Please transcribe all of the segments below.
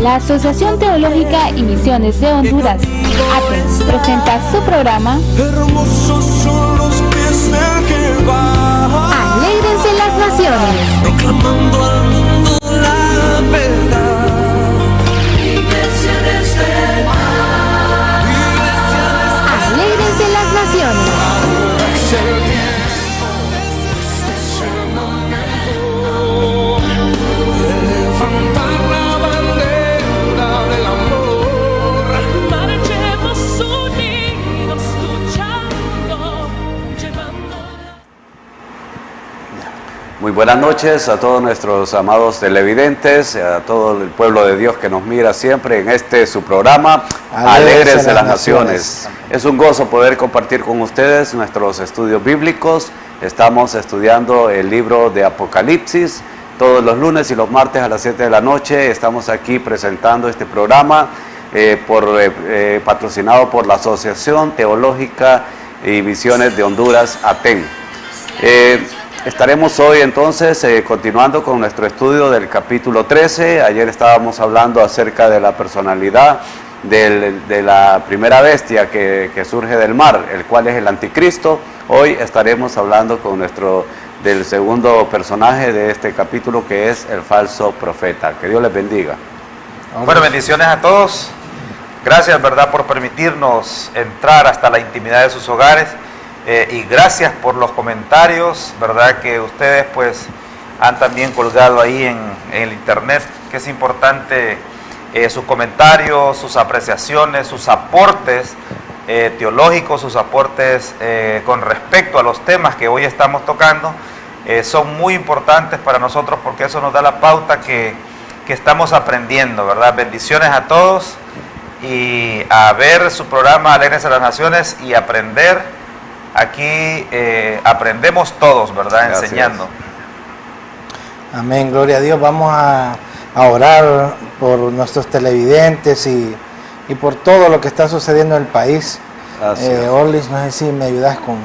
La Asociación Teológica y Misiones de Honduras, ATEN, presenta su programa Hermosos son los pies del que va. Alégrense las Naciones. Proclamando al mundo la verdad. Iglesia desde el mar. Alégrense las Naciones. Ahora es el tiempo, este es el momento de levantar la bandera del amor. Marchemos unidos, luchando, llevando. Muy buenas noches a todos nuestros amados televidentes, a todo el pueblo de Dios que nos mira siempre en este su programa, Alégrense las Naciones. Es un gozo poder compartir con ustedes nuestros estudios bíblicos. Estamos estudiando el libro de Apocalipsis. Todos los lunes y los martes a las 7 de la noche estamos aquí presentando este programa patrocinado por la Asociación Teológica y Misiones de Honduras, ATEN. Estaremos hoy entonces continuando con nuestro estudio del capítulo 13. Ayer estábamos hablando acerca de la personalidad de la primera bestia que surge del mar, el cual es el anticristo. Hoy estaremos hablando del segundo personaje de este capítulo, que es el falso profeta. Que Dios les bendiga. Bueno, bendiciones a todos. Gracias, ¿verdad?, por permitirnos entrar hasta la intimidad de sus hogares. Y gracias por los comentarios, ¿verdad?, que ustedes pues han también colgado ahí en el internet, que es importante sus comentarios, sus apreciaciones, sus aportes teológicos, sus aportes con respecto a los temas que hoy estamos tocando, son muy importantes para nosotros, porque eso nos da la pauta que estamos aprendiendo, ¿verdad? Bendiciones a todos, y a ver su programa Alégrense las Naciones y aprender. Aquí aprendemos todos, ¿verdad? Gracias. Enseñando. Amén, gloria a Dios. Vamos a orar por nuestros televidentes y por todo lo que está sucediendo en el país. Orlis, no sé si me ayudas con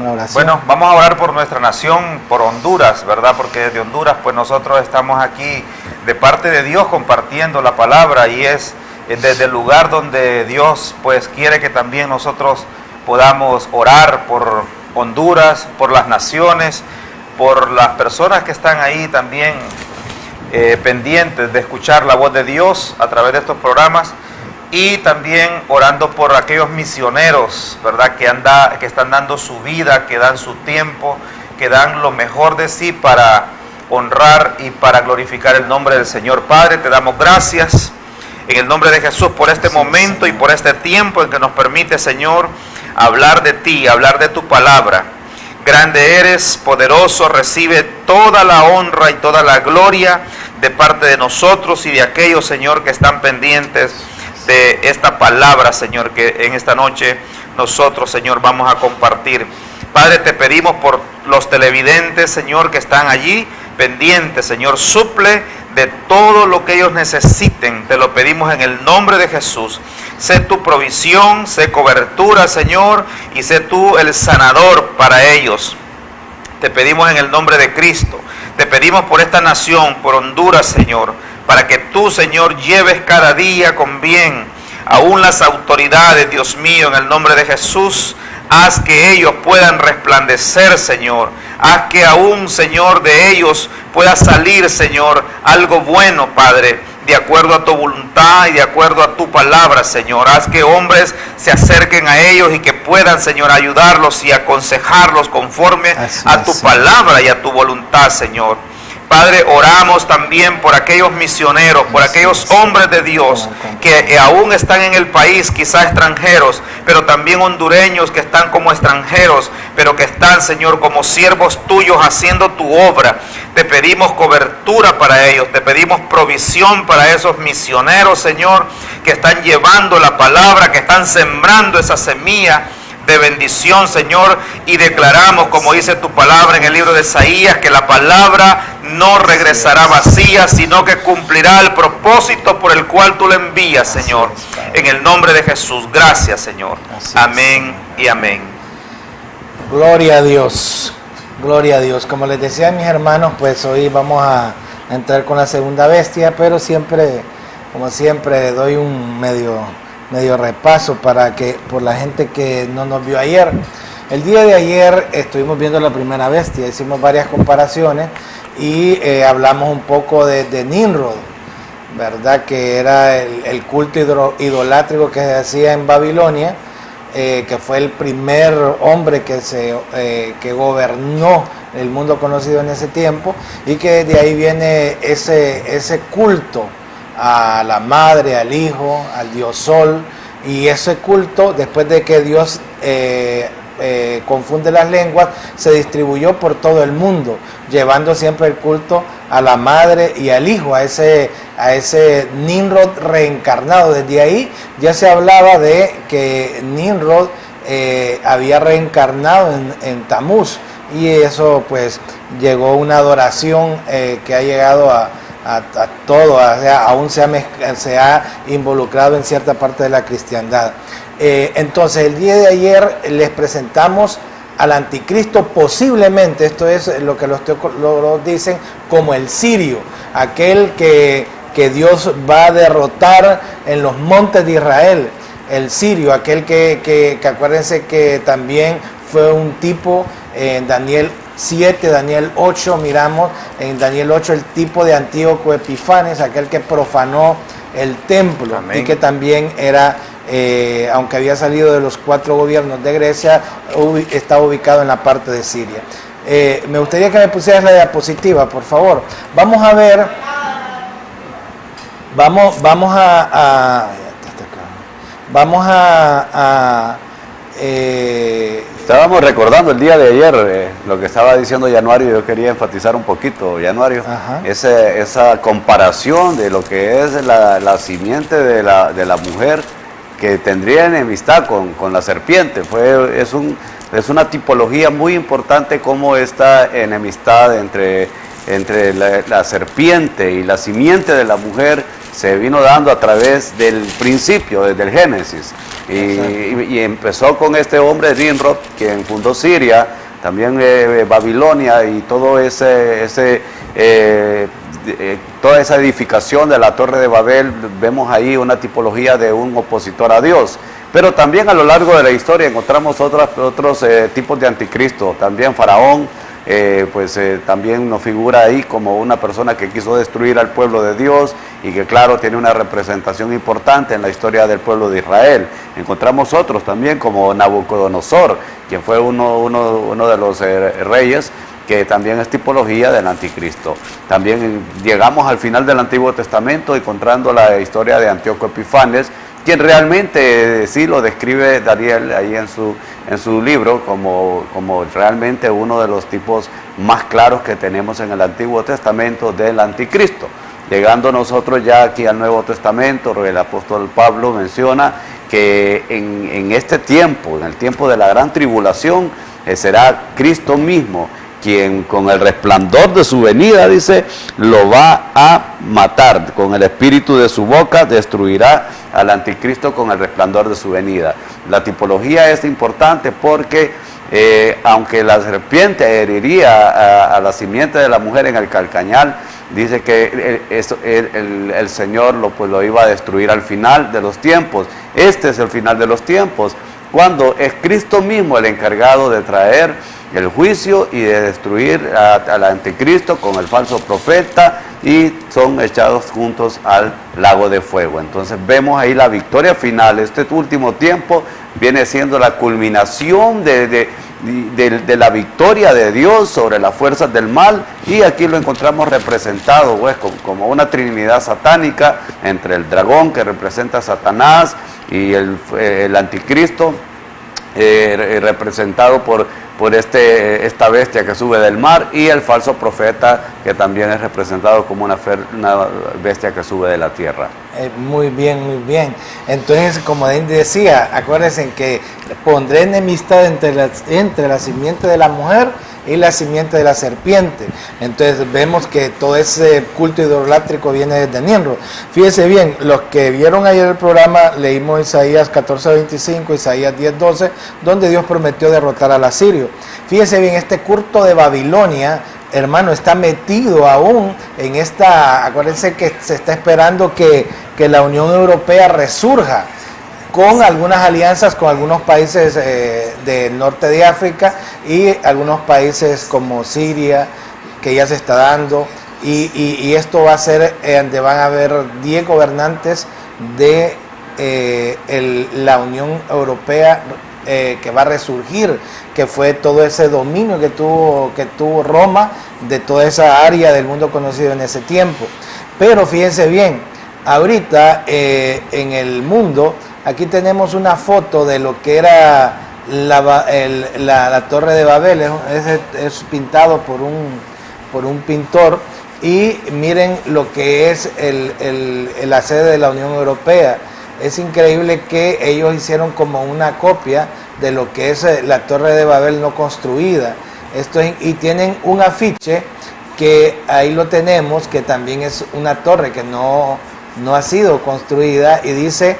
la oración. Bueno, vamos a orar por nuestra nación, por Honduras, ¿verdad? Porque desde Honduras pues nosotros estamos aquí de parte de Dios compartiendo la palabra, y es desde el lugar donde Dios pues quiere que también nosotros podamos orar por Honduras, por las naciones, por las personas que están ahí también pendientes de escuchar la voz de Dios a través de estos programas, y también orando por aquellos misioneros, ¿verdad?, que están dando su vida, que dan su tiempo, que dan lo mejor de sí para honrar y para glorificar el nombre del Señor. Padre, te damos gracias en el nombre de Jesús por este momento y por este tiempo en que nos permite, Señor, hablar de ti, hablar de tu palabra. Grande eres, poderoso, recibe toda la honra y toda la gloria de parte de nosotros y de aquellos, Señor, que están pendientes de esta palabra, Señor, que en esta noche nosotros, Señor, vamos a compartir. Padre, te pedimos por los televidentes, Señor, que están allí pendientes, Señor, suple de todo lo que ellos necesiten. Te lo pedimos en el nombre de Jesús. Sé tu provisión, sé cobertura, Señor, y sé tú el sanador para ellos. Te pedimos en el nombre de Cristo. Te pedimos por esta nación, por Honduras, Señor, para que tú, Señor, lleves cada día con bien aún las autoridades, Dios mío, en el nombre de Jesús. Haz que ellos puedan resplandecer, Señor. Haz que aún, Señor, de ellos pueda salir, Señor, algo bueno, Padre, de acuerdo a tu voluntad y de acuerdo a tu palabra, Señor. Haz que hombres se acerquen a ellos y que puedan, Señor, ayudarlos y aconsejarlos conforme a tu palabra y a tu voluntad, Señor. Padre, oramos también por aquellos misioneros, por aquellos hombres de Dios que aún están en el país, quizás extranjeros, pero también hondureños que están como extranjeros, pero que están, Señor, como siervos tuyos haciendo tu obra. Te pedimos cobertura para ellos, te pedimos provisión para esos misioneros, Señor, que están llevando la palabra, que están sembrando esa semilla de bendición, Señor, y declaramos, como dice tu palabra en el libro de Isaías, que la palabra no regresará vacía, sino que cumplirá el propósito por el cual tú la envías, Señor, en el nombre de Jesús. Gracias, Señor. Amén y amén. Gloria a Dios, gloria a Dios. Como les decía a mis hermanos, pues hoy vamos a entrar con la segunda bestia, pero siempre como siempre doy un medio repaso por la gente que no nos vio ayer. El día de ayer estuvimos viendo la primera bestia, hicimos varias comparaciones y hablamos un poco de Nimrod, ¿verdad? Que era el culto idolátrico que se hacía en Babilonia, que fue el primer hombre que gobernó el mundo conocido en ese tiempo, y que de ahí viene ese culto a la madre, al hijo, al dios sol, y ese culto, después de que Dios confunde las lenguas, se distribuyó por todo el mundo, llevando siempre el culto a la madre y al hijo, a ese Nimrod reencarnado. Desde ahí ya se hablaba de que Nimrod había reencarnado en Tamuz, y eso pues llegó una adoración que ha llegado a todo, o sea, aún se ha involucrado en cierta parte de la cristiandad. Entonces el día de ayer les presentamos al anticristo, posiblemente, esto es lo que los teólogos dicen, como el sirio, aquel que Dios va a derrotar en los montes de Israel, el sirio, aquel que acuérdense que también fue un tipo en Daniel 7, Daniel 8, miramos en Daniel 8 el tipo de Antíoco Epifanes, aquel que profanó el templo. Amén. Y que también era, aunque había salido de los 4 gobiernos de Grecia, estaba ubicado en la parte de Siria. Me gustaría que me pusieras la diapositiva, por favor. Vamos a ver, estábamos recordando el día de ayer lo que estaba diciendo Januario. Yo quería enfatizar un poquito, Januario, esa comparación de lo que es la simiente de la mujer que tendría enemistad con la serpiente. Es una tipología muy importante, como esta enemistad entre la serpiente y la simiente de la mujer se vino dando a través del principio, desde el Génesis, y empezó con este hombre Nimrod, quien fundó Siria, también Babilonia, y todo toda esa edificación de la Torre de Babel. Vemos ahí una tipología de un opositor a Dios. Pero también a lo largo de la historia encontramos otros tipos de anticristo. También Faraón, también nos figura ahí como una persona que quiso destruir al pueblo de Dios, y que claro, tiene una representación importante en la historia del pueblo de Israel. Encontramos otros también como Nabucodonosor, quien fue uno de los reyes, que también es tipología del anticristo. También llegamos al final del Antiguo Testamento encontrando la historia de Antíoco Epifanes, quien realmente sí lo describe Daniel ahí en su libro como realmente uno de los tipos más claros que tenemos en el Antiguo Testamento del anticristo. Llegando nosotros ya aquí al Nuevo Testamento, el apóstol Pablo menciona que en este tiempo, en el tiempo de la gran tribulación, será Cristo mismo quien con el resplandor de su venida, dice, lo va a matar. Con el espíritu de su boca destruirá al anticristo con el resplandor de su venida. La tipología es importante porque aunque la serpiente heriría a la simiente de la mujer en el calcañal, dice que el Señor lo iba a destruir al final de los tiempos. Este es el final de los tiempos, cuando es Cristo mismo el encargado de traer el juicio y de destruir al anticristo con el falso profeta, y son echados juntos al lago de fuego. Entonces vemos ahí la victoria final. Este último tiempo viene siendo la culminación de la victoria de Dios sobre las fuerzas del mal, y aquí lo encontramos representado pues como una trinidad satánica entre el dragón, que representa a Satanás, y el anticristo, representado por esta bestia que sube del mar, y el falso profeta, que también es representado como una bestia que sube de la tierra. Muy bien, muy bien. Entonces, como decía, acuérdense que pondré enemistad entre la simiente de la mujer y la simiente de la serpiente. Entonces vemos que todo ese culto idolátrico viene desde Nimrod. Fíjense bien, los que vieron ayer el programa, leímos Isaías 14:25, Isaías 10:12, donde Dios prometió derrotar al asirio. Fíjense bien, este culto de Babilonia hermano, está metido aún en esta, acuérdense que se está esperando que la Unión Europea resurja con algunas alianzas con algunos países del norte de África y algunos países como Siria, que ya se está dando, y esto va a ser donde van a haber 10 gobernantes de la Unión Europea que va a resurgir, que fue todo ese dominio que tuvo Roma de toda esa área del mundo conocido en ese tiempo. Pero fíjense bien, ahorita en el mundo, aquí tenemos una foto de lo que era la Torre de Babel, es pintado por un pintor, y miren lo que es la sede de la Unión Europea. Es increíble que ellos hicieron como una copia de lo que es la Torre de Babel no construida. Y tienen un afiche que ahí lo tenemos, que también es una torre que no ha sido construida, y dice: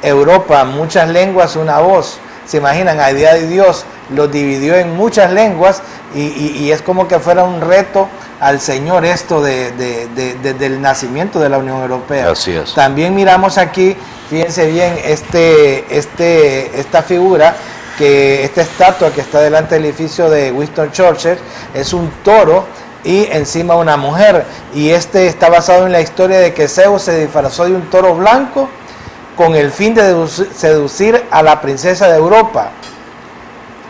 Europa, muchas lenguas, una voz. Se imaginan, a día de Dios los dividió en muchas lenguas, y es como que fuera un reto al Señor esto del nacimiento de la Unión Europea. Así es. También miramos aquí, fíjense bien, esta figura, esta estatua que está delante del edificio de Winston Churchill, es un toro y encima una mujer, y está basado en la historia de que Zeus se disfrazó de un toro blanco con el fin de seducir a la princesa de Europa,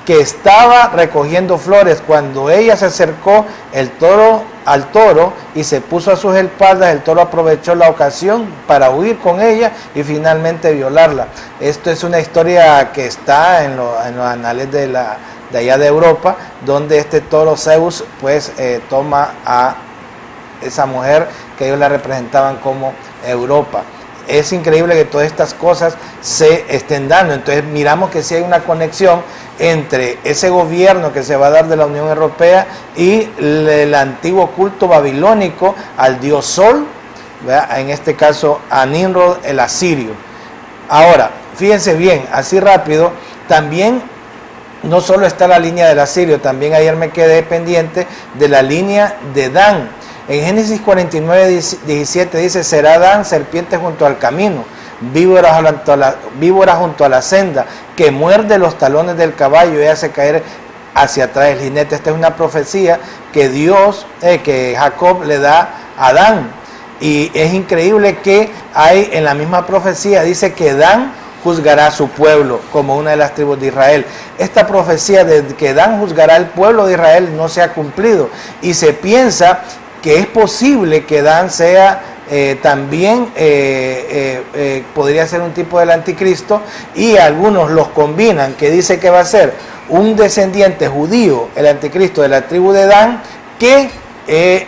que estaba recogiendo flores. Cuando ella se acercó al toro y se puso a sus espaldas, el toro aprovechó la ocasión para huir con ella y finalmente violarla. Esto es una historia que está en los anales de allá de Europa, donde este toro Zeus pues toma a esa mujer que ellos la representaban como Europa. Es increíble que todas estas cosas se estén dando. Entonces miramos que sí hay una conexión entre ese gobierno que se va a dar de la Unión Europea y el antiguo culto babilónico al dios Sol, ¿verdad? En este caso a Nimrod, el asirio. Ahora, fíjense bien, así rápido, también no solo está la línea del asirio, también ayer me quedé pendiente de la línea de Dan. En Génesis 49:17 dice: será Dan serpiente junto al camino, víbora junto a la senda, que muerde los talones del caballo y hace caer hacia atrás el jinete. Esta es una profecía que Jacob le da a Dan. Y es increíble que hay en la misma profecía, dice que Dan juzgará a su pueblo como una de las tribus de Israel. Esta profecía de que Dan juzgará al pueblo de Israel no se ha cumplido, y se piensa que es posible que Dan sea también podría ser un tipo del anticristo, y algunos los combinan, que dice que va a ser un descendiente judío, el anticristo de la tribu de Dan, que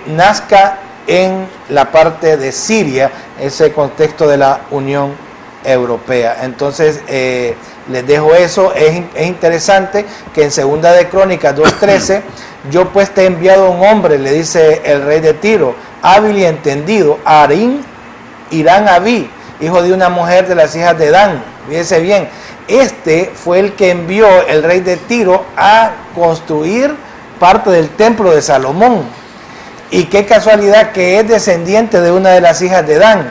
nazca en la parte de Siria, ese contexto de la Unión Europea. Entonces les dejo eso. Es interesante que en 2 de Crónicas 2:13, yo pues te he enviado un hombre, le dice el rey de Tiro, hábil y entendido, Irán Abí, hijo de una mujer de las hijas de Dan. Fíjense bien, este fue el que envió el rey de Tiro a construir parte del templo de Salomón. Y qué casualidad que es descendiente de una de las hijas de Dan.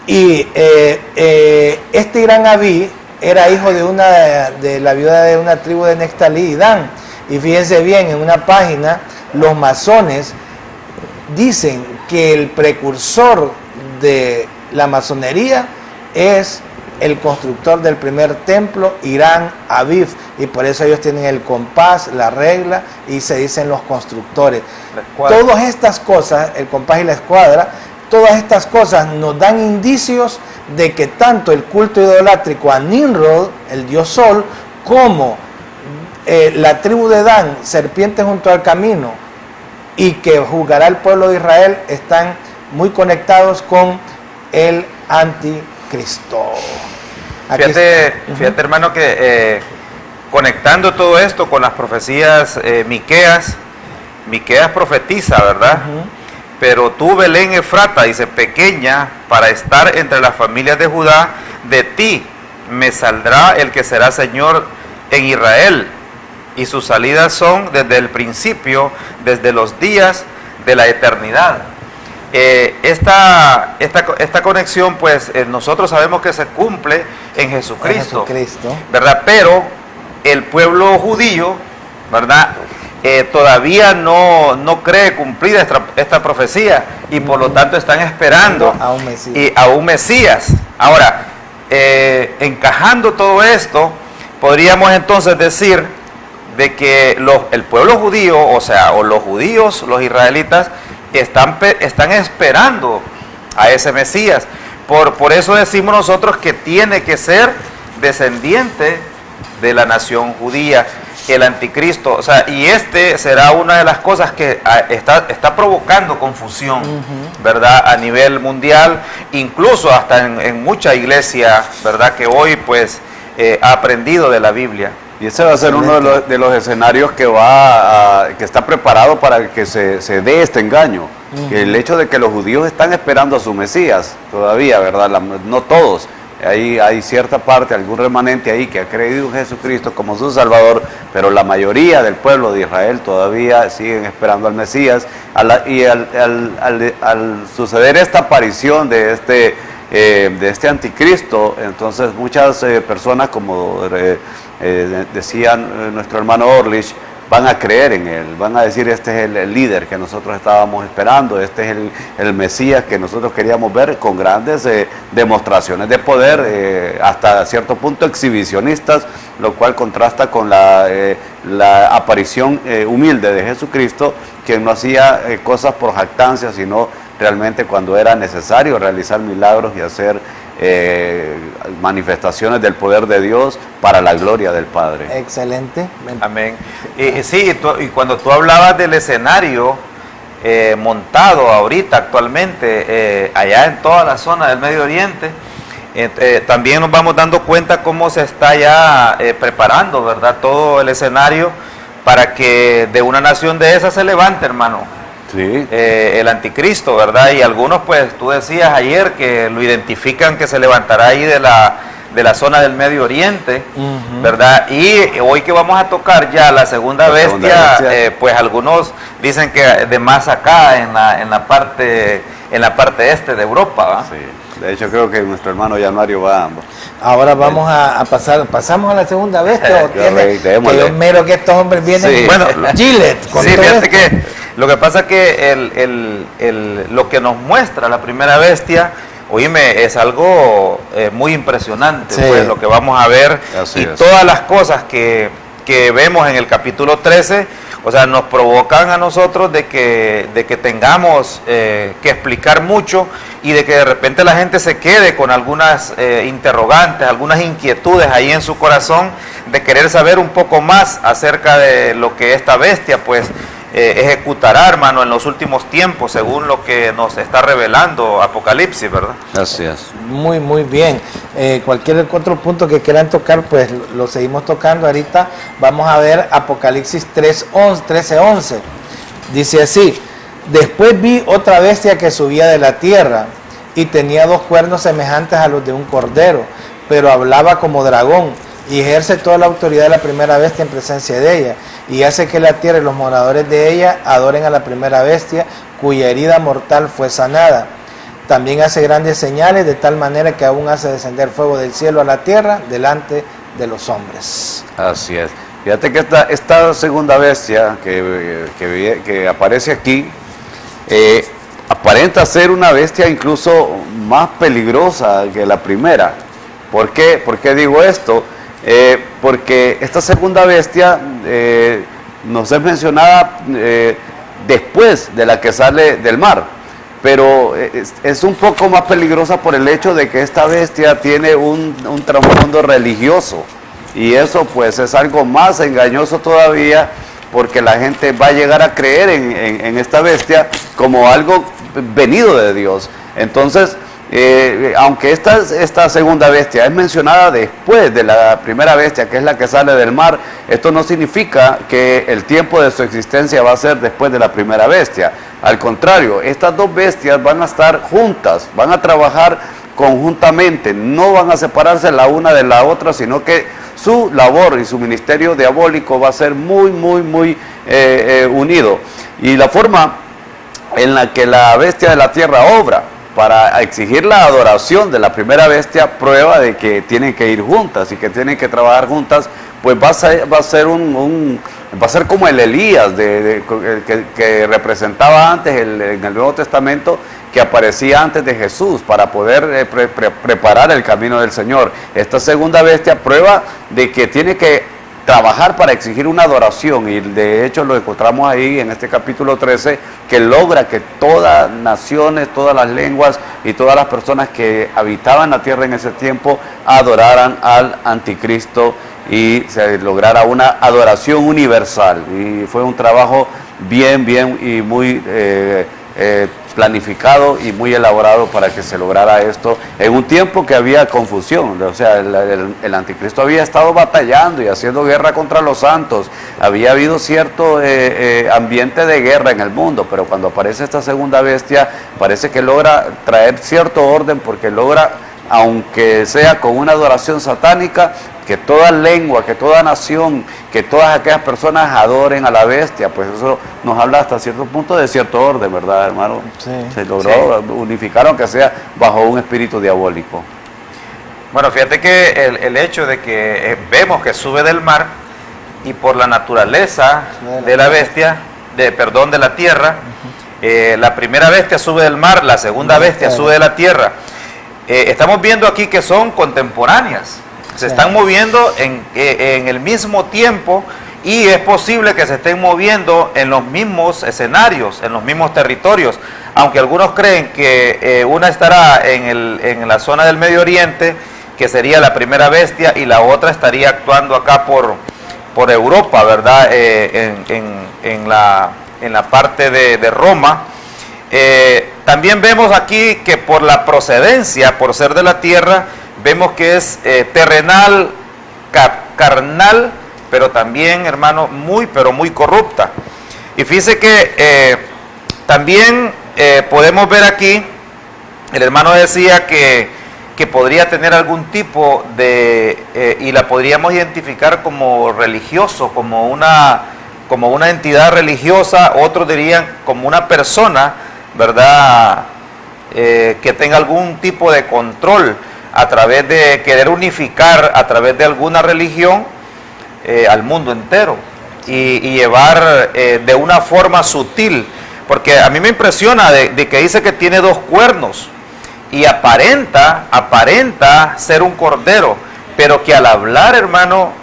Y este Irán Abí era hijo de la viuda de una tribu de Neftalí y Dan. Y fíjense bien, en una página, los masones dicen que el precursor de la masonería es el constructor del primer templo, Irán Abí, y por eso ellos tienen el compás, la regla, y se dicen los constructores. Todas estas cosas, el compás y la escuadra, todas estas cosas nos dan indicios de que tanto el culto idolátrico a Nimrod, el dios Sol, como la tribu de Dan, serpiente junto al camino, y que juzgará al pueblo de Israel, están muy conectados con el anticristo. Fíjate, hermano, que conectando todo esto con las profecías, Miqueas profetiza, ¿verdad? Pero tú, Belén Efrata, dice, pequeña para estar entre las familias de Judá, de ti me saldrá el que será Señor en Israel. y sus salidas son desde el principio, desde los días de la eternidad. Esta conexión, pues nosotros sabemos que se cumple en Jesucristo, ¿verdad? Pero el pueblo judío, ¿verdad? Todavía no cree cumplida esta profecía y por lo tanto están esperando a un Mesías. Ahora, encajando todo esto, podríamos entonces decir de que el pueblo judío, o los judíos, los israelitas, están esperando a ese Mesías. Por eso decimos nosotros que tiene que ser descendiente de la nación judía, el anticristo. Y será una de las cosas que está provocando confusión, ¿verdad? A nivel mundial, incluso hasta en mucha iglesia, ¿verdad? Que hoy pues ha aprendido de la Biblia. Y ese va a ser uno de los escenarios que está preparado para que se dé este engaño. Que el hecho de que los judíos están esperando a su Mesías todavía, ¿verdad? No todos. Hay cierta parte, algún remanente ahí que ha creído en Jesucristo como su Salvador, pero la mayoría del pueblo de Israel todavía siguen esperando al Mesías. Al suceder esta aparición de este anticristo, entonces muchas personas, como decía nuestro hermano Orlich, van a creer en él, van a decir: este es el líder que nosotros estábamos esperando, este es el Mesías que nosotros queríamos ver, con grandes demostraciones de poder, hasta cierto punto exhibicionistas, lo cual contrasta con la aparición humilde de Jesucristo, quien no hacía cosas por jactancia, sino realmente cuando era necesario realizar milagros y hacer manifestaciones del poder de Dios para la gloria del Padre. Excelente. Amén. Y cuando tú hablabas del escenario montado ahorita, actualmente, allá en toda la zona del Medio Oriente, también nos vamos dando cuenta cómo se está ya preparando, ¿verdad? Todo el escenario para que de una nación de esas se levante, hermano. Sí. El anticristo, ¿verdad? Y algunos, pues, tú decías ayer que lo identifican que se levantará ahí de la zona del Medio Oriente, ¿verdad? Y hoy que vamos a tocar ya la segunda bestia, pues algunos dicen que de más acá, en la parte este de Europa, ¿va? Sí. De hecho, creo que nuestro hermano Januario va. Ahora vamos a pasamos a la segunda bestia. Que mero que estos hombres vienen. Sí. Bueno, Gillette. Sí, fíjate que lo que pasa es que lo que nos muestra la primera bestia, oíme, es algo muy impresionante, sí, pues, lo que vamos a ver. Así es. Todas las cosas que vemos en el capítulo 13, o sea, nos provocan a nosotros de que tengamos que explicar mucho, y de que de repente la gente se quede con algunas interrogantes, algunas inquietudes ahí en su corazón, de querer saber un poco más acerca de lo que esta bestia, pues, ejecutará, hermano, en los últimos tiempos, según lo que nos está revelando Apocalipsis, ¿verdad? Así es. Muy, muy bien. Cualquier otro punto que quieran tocar, pues lo seguimos tocando. Ahorita vamos a ver Apocalipsis 13:11. Dice así: después vi otra bestia que subía de la tierra, y tenía 2 cuernos semejantes a los de un cordero, pero hablaba como dragón, y ejerce toda la autoridad de la primera bestia en presencia de ella, y hace que la tierra y los moradores de ella adoren a la primera bestia, cuya herida mortal fue sanada. También hace grandes señales, de tal manera que aún hace descender fuego del cielo a la tierra delante de los hombres. Así es. Fíjate que esta segunda bestia que aparece aquí, aparenta ser una bestia incluso más peligrosa que la primera. ¿Por qué? ¿Por qué digo esto? Porque esta segunda bestia nos es mencionada después de la que sale del mar, pero es un poco más peligrosa por el hecho de que esta bestia tiene un trasfondo religioso, y eso pues es algo más engañoso todavía, porque la gente va a llegar a creer en esta bestia como algo venido de Dios. Entonces, aunque esta segunda bestia es mencionada después de la primera bestia, que es la que sale del mar, esto no significa que el tiempo de su existencia va a ser después de la primera bestia. Al contrario, estas dos bestias van a estar juntas, van a trabajar conjuntamente, no van a separarse la una de la otra, sino que su labor y su ministerio diabólico va a ser muy unido. Y la forma en la que la bestia de la tierra obra para exigir la adoración de la primera bestia, prueba de que tienen que ir juntas y que tienen que trabajar juntas, pues va a ser como el Elías que representaba antes en el Nuevo Testamento, que aparecía antes de Jesús para poder preparar el camino del Señor. Esta segunda bestia prueba de que tiene que trabajar para exigir una adoración, y de hecho lo encontramos ahí en este capítulo 13, que logra que todas naciones, todas las lenguas y todas las personas que habitaban la tierra en ese tiempo adoraran al anticristo y se lograra una adoración universal. Y fue un trabajo bien y muy planificado y muy elaborado para que se lograra esto en un tiempo que había confusión. O sea, el anticristo había estado batallando y haciendo guerra contra los santos, había habido cierto ambiente de guerra en el mundo, pero cuando aparece esta segunda bestia parece que logra traer cierto orden, porque logra, aunque sea con una adoración satánica, que toda lengua, que toda nación, que todas aquellas personas adoren a la bestia. Pues eso nos habla hasta cierto punto de cierto orden, ¿verdad, hermano? Sí. Se logró unificar, aunque sea bajo un espíritu diabólico. Bueno, fíjate que el hecho de que vemos que sube del mar, y por la naturaleza de la bestia, de la tierra, la primera bestia sube del mar, la segunda bestia sube de la tierra. Estamos viendo aquí que son contemporáneas, se están moviendo en el mismo tiempo, y es posible que se estén moviendo en los mismos escenarios, en los mismos territorios, aunque algunos creen que una estará en la zona del Medio Oriente, que sería la primera bestia, y la otra estaría actuando acá por Europa, ¿verdad? En la parte de Roma. También vemos aquí que por la procedencia, por ser de la tierra, vemos que es terrenal, carnal, pero también, hermano, pero muy corrupta. Y fíjese que también podemos ver aquí, el hermano decía que podría tener algún tipo y la podríamos identificar como religioso, como una entidad religiosa, otros dirían como una persona, ¿verdad? Que tenga algún tipo de control a través de querer unificar a través de alguna religión al mundo entero y llevar de una forma sutil, porque a mí me impresiona de que dice que tiene 2 cuernos y aparenta ser un cordero, pero que al hablar, hermano,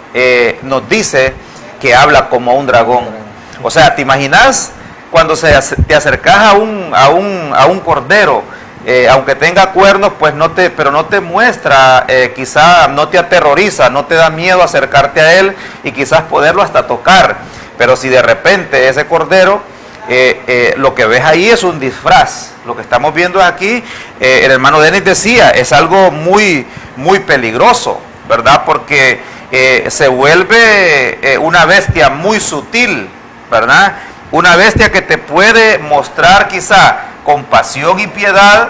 nos dice que habla como un dragón. O sea, ¿te imaginas cuando te acercas a un cordero? Aunque tenga cuernos, pues pero no te muestra, quizá no te aterroriza, no te da miedo acercarte a él y quizás poderlo hasta tocar. Pero si de repente ese cordero, lo que ves ahí es un disfraz. Lo que estamos viendo aquí, el hermano Denis decía, es algo muy peligroso, ¿verdad? Porque se vuelve una bestia muy sutil, ¿verdad? Una bestia que te puede mostrar quizá compasión y piedad,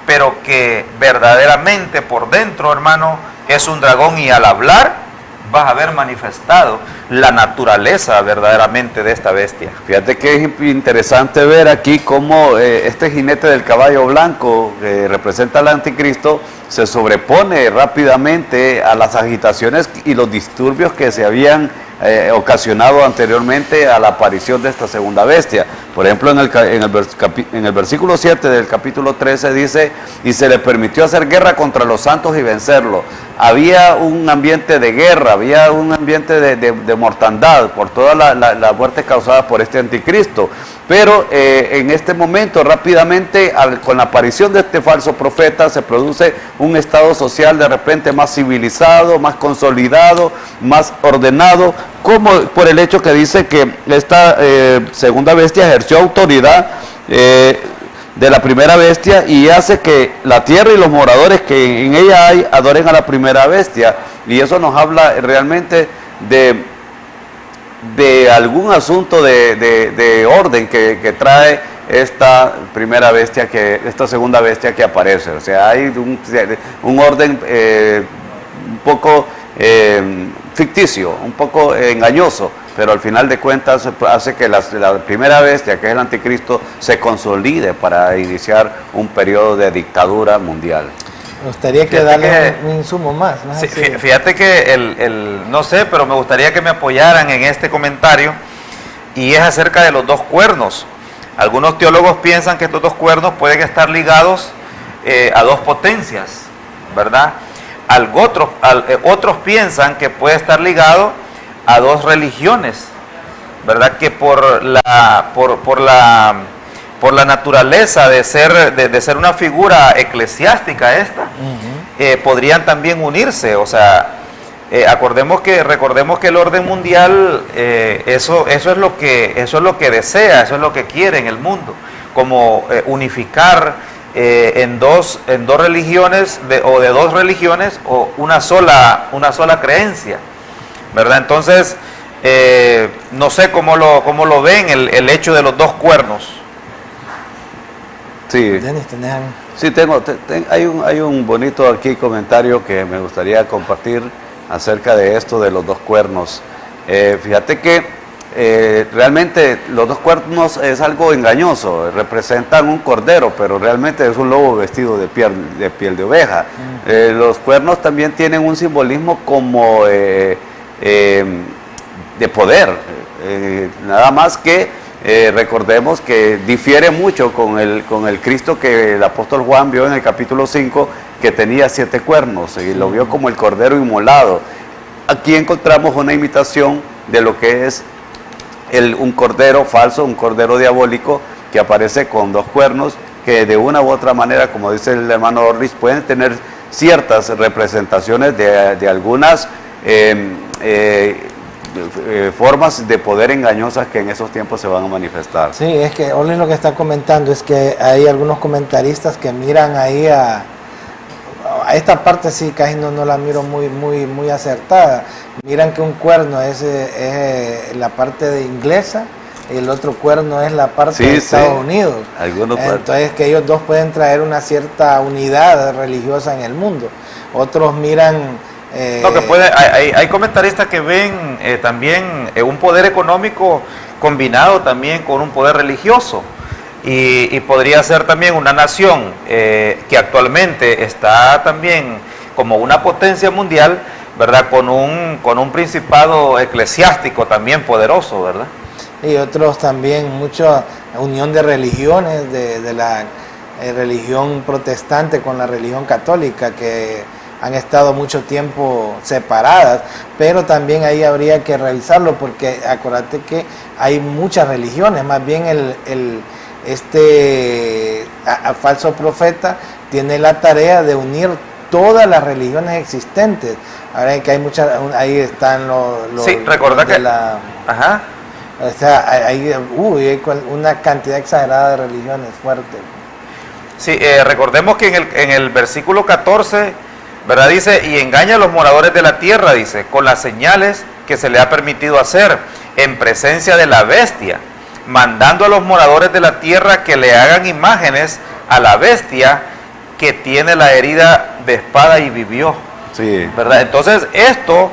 pero que verdaderamente por dentro, hermano, es un dragón, y al hablar vas a ver manifestado la naturaleza verdaderamente de esta bestia. Fíjate que es interesante ver aquí cómo este jinete del caballo blanco, que representa al anticristo, se sobrepone rápidamente a las agitaciones y los disturbios que se habían ocasionado anteriormente a la aparición de esta segunda bestia. Por ejemplo, en el versículo 7 del capítulo 13 dice: y se le permitió hacer guerra contra los santos y vencerlo. Había un ambiente de guerra, había un ambiente de mortandad por toda la muerte causada por este anticristo. Pero en este momento, rápidamente, con la aparición de este falso profeta, se produce un estado social de repente más civilizado, más consolidado, más ordenado, como por el hecho que dice que esta segunda bestia ejerció autoridad de la primera bestia, y hace que la tierra y los moradores que en ella hay adoren a la primera bestia. Y eso nos habla realmente de algún asunto de orden que trae esta segunda bestia que aparece. O sea, hay un orden un poco ficticio, un poco engañoso, pero al final de cuentas hace que la primera bestia, que es el anticristo, se consolide para iniciar un periodo de dictadura mundial. Me gustaría que darle un insumo más, ¿no? Sí, fíjate que no sé, pero me gustaría que me apoyaran en este comentario, y es acerca de los dos cuernos. Algunos teólogos piensan que estos dos cuernos pueden estar ligados a dos potencias, ¿verdad? Otros piensan que puede estar ligado a dos religiones, ¿verdad? Que por la naturaleza de ser una figura eclesiástica podrían también unirse. O sea, recordemos que el orden mundial, eso es lo que desea, eso es lo que quiere en el mundo, como unificar en dos religiones o de dos religiones o una sola creencia, ¿verdad? Entonces no sé cómo lo ven el hecho de los dos cuernos. Sí, sí, hay un bonito aquí comentario que me gustaría compartir acerca de esto de los dos cuernos. Fíjate que realmente los dos cuernos es algo engañoso, representan un cordero, pero realmente es un lobo vestido de piel de oveja. Los cuernos también tienen un simbolismo como de poder, nada más que recordemos que difiere mucho con el Cristo que el apóstol Juan vio en el capítulo 5, que tenía 7 cuernos y lo vio como el cordero inmolado. Aquí encontramos una imitación de lo que es un cordero falso, un cordero diabólico que aparece con 2 cuernos, que de una u otra manera, como dice el hermano Orris, pueden tener ciertas representaciones de algunas formas de poder engañosas que en esos tiempos se van a manifestar. Sí, es que Orlis lo que está comentando es que hay algunos comentaristas que miran ahí a esta parte, sí, casi no la miro muy acertada. Miran que un cuerno es la parte de inglesa y el otro cuerno es la parte de Estados Unidos. Entonces que ellos dos pueden traer una cierta unidad religiosa en el mundo. Otros miran... hay comentaristas que ven también un poder económico combinado también con un poder religioso. Y podría ser también una nación que actualmente está también como una potencia mundial, ¿verdad? Con un principado eclesiástico también poderoso, ¿verdad? Y otros también, mucha unión de religiones, de la religión protestante con la religión católica, que han estado mucho tiempo separadas, pero también ahí habría que revisarlo, porque acuérdate que hay muchas religiones, más bien este falso profeta tiene la tarea de unir todas las religiones existentes. Ahora que hay muchas, ahí están los sí, recuerda que ajá, o sea, hay una cantidad exagerada de religiones fuertes. Sí, recordemos que en el versículo 14, ¿verdad? Dice, y engaña a los moradores de la tierra, dice, con las señales que se le ha permitido hacer en presencia de la bestia, mandando a los moradores de la tierra que le hagan imágenes a la bestia que tiene la herida de espada y vivió. Sí. ¿Verdad? Entonces esto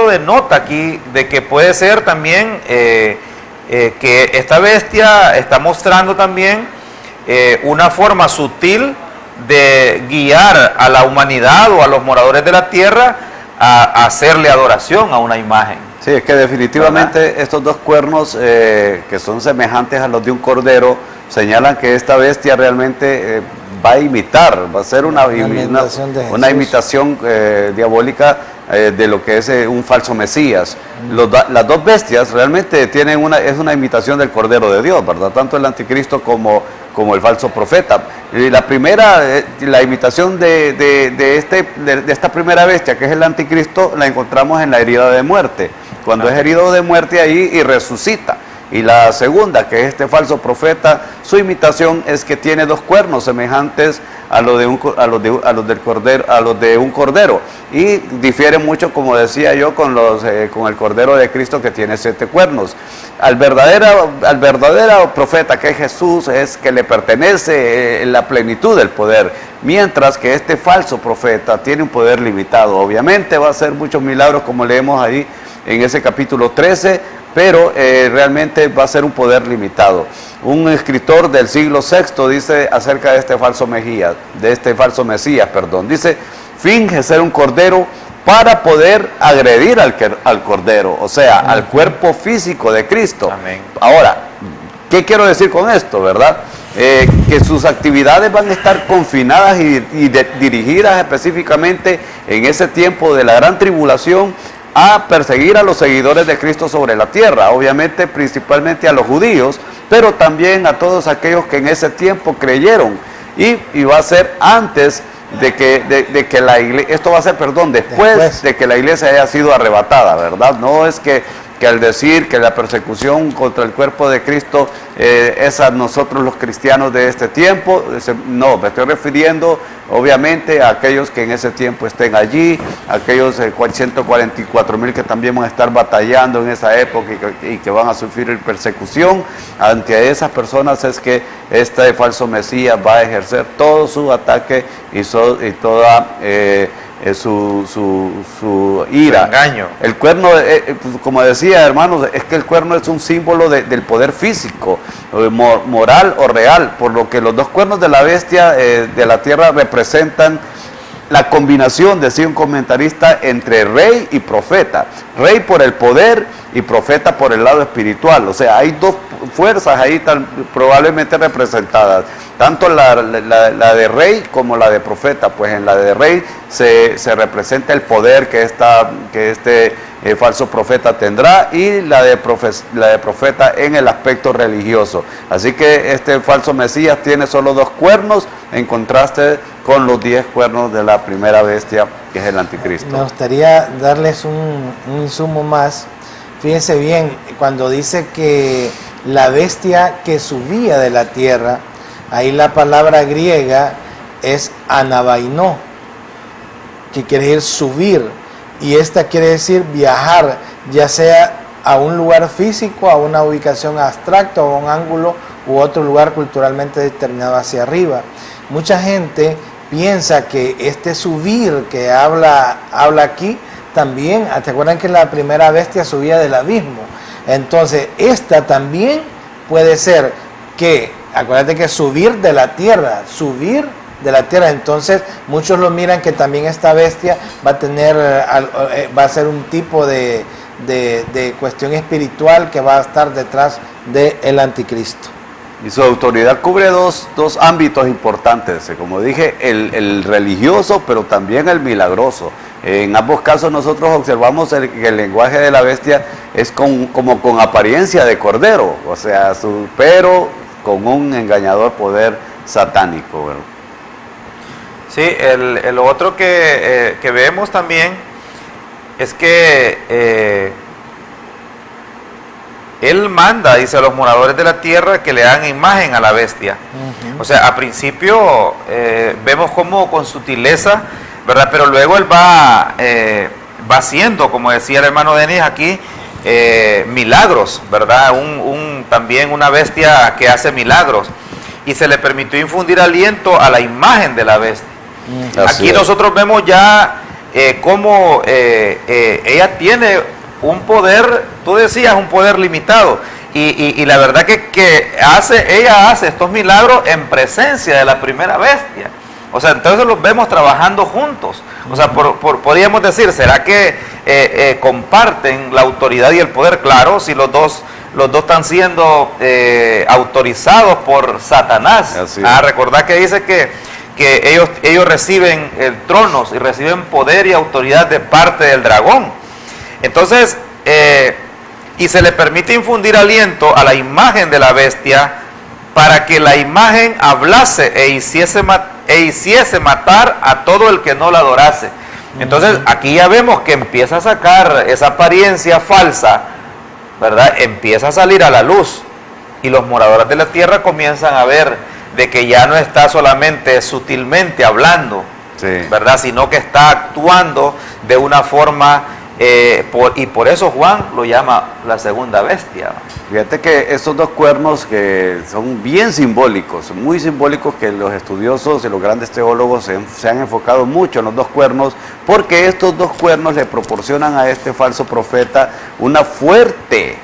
denota aquí de que puede ser también que esta bestia está mostrando también una forma sutil de guiar a la humanidad o a los moradores de la tierra a hacerle adoración a una imagen. Sí, es que definitivamente, ¿verdad?, estos dos cuernos que son semejantes a los de un cordero señalan que esta bestia realmente va a imitar, va a ser una imitación diabólica de lo que es un falso Mesías. Las dos bestias realmente tienen es una imitación del Cordero de Dios, ¿verdad? Tanto el anticristo como el falso profeta. Y la primera, la imitación de esta primera bestia, que es el anticristo, la encontramos en la herida de muerte. Cuando es herido de muerte ahí y resucita. Y la segunda, que es este falso profeta, su imitación es que tiene 2 cuernos semejantes a los de un cordero, y difiere mucho, como decía yo, con el cordero de Cristo, que tiene 7 cuernos. Al verdadero profeta, que es Jesús, es que le pertenece la plenitud del poder, mientras que este falso profeta tiene un poder limitado. Obviamente va a hacer muchos milagros, como leemos ahí en ese capítulo 13, pero realmente va a ser un poder limitado. Un escritor del siglo VI dice acerca de este falso Mesías, dice: finge ser un cordero para poder agredir al cordero, o sea, al cuerpo físico de Cristo. Amén. Ahora, ¿qué quiero decir con esto, verdad? Que sus actividades van a estar confinadas y dirigidas específicamente en ese tiempo de la gran tribulación a perseguir a los seguidores de Cristo sobre la tierra, obviamente principalmente a los judíos, pero también a todos aquellos que en ese tiempo creyeron, y va a ser antes de que la iglesia, esto va a ser, después de que la iglesia haya sido arrebatada, ¿verdad? No es que al decir que la persecución contra el cuerpo de Cristo es a nosotros los cristianos de este tiempo, no, me estoy refiriendo obviamente a aquellos que en ese tiempo estén allí, aquellos 144,000 que también van a estar batallando en esa época y que van a sufrir persecución. Ante esas personas es que este falso Mesías va a ejercer todo su ataque y toda su ira. Su engaño. El cuerno, como decía, hermanos, es que el cuerno es un símbolo del poder físico, moral o real, por lo que los 2 cuernos de la bestia de la tierra representan la combinación, decía un comentarista, entre rey y profeta. Rey por el poder y profeta por el lado espiritual. O sea, hay 2 fuerzas ahí probablemente representadas, tanto la de rey como la de profeta. Pues en la de rey se representa el poder que este falso profeta tendrá, y la de profeta en el aspecto religioso. Así que este falso Mesías tiene solo 2 cuernos, en contraste con los 10 cuernos de la primera bestia, que es el anticristo. Me gustaría darles un insumo más. Fíjense bien, cuando dice que la bestia que subía de la tierra, ahí la palabra griega es anabainó, que quiere decir subir, y esta quiere decir viajar, ya sea a un lugar físico, a una ubicación abstracta, o a un ángulo u otro lugar culturalmente determinado hacia arriba. Mucha gente piensa que este subir que habla aquí también, ¿te acuerdan que la primera bestia subía del abismo? Entonces, esta también puede ser que, acuérdate que subir de la tierra, entonces muchos lo miran que también esta bestia va a ser un tipo de cuestión espiritual que va a estar detrás del anticristo. Y su autoridad cubre dos ámbitos importantes, como dije, el religioso, pero también el milagroso. En ambos casos nosotros observamos que el lenguaje de la bestia es como con apariencia de cordero, o sea, pero con un engañador poder satánico, ¿verdad? Sí, el otro que vemos también es que él manda, dice, a los moradores de la tierra que le hagan imagen a la bestia. O sea, a principio vemos cómo con sutileza, ¿verdad? Pero luego él va haciendo, como decía el hermano Denis aquí, milagros, ¿verdad? También una bestia que hace milagros. Y se le permitió infundir aliento a la imagen de la bestia. Aquí nosotros vemos ya cómo ella tiene un poder, tú decías, un poder limitado. Y la verdad que ella hace estos milagros en presencia de la primera bestia. O sea, entonces los vemos trabajando juntos. O sea, podríamos decir, ¿será que comparten la autoridad y el poder? Claro, si los dos están siendo autorizados por Satanás. Recordad que dice que ellos reciben tronos y reciben poder y autoridad de parte del dragón. Entonces, y se le permite infundir aliento a la imagen de la bestia para que la imagen hablase e hiciese matar a todo el que no la adorase. Entonces, aquí ya vemos que empieza a sacar esa apariencia falsa, ¿verdad? Empieza a salir a la luz y los moradores de la tierra comienzan a ver de que ya no está solamente sutilmente hablando, sí, ¿verdad? Sino que está actuando de una forma, y por eso Juan lo llama la segunda bestia. Fíjate que estos dos cuernos que son bien simbólicos, muy simbólicos, que los estudiosos y los grandes teólogos se han enfocado mucho en los dos cuernos, porque estos dos cuernos le proporcionan a este falso profeta una fuerte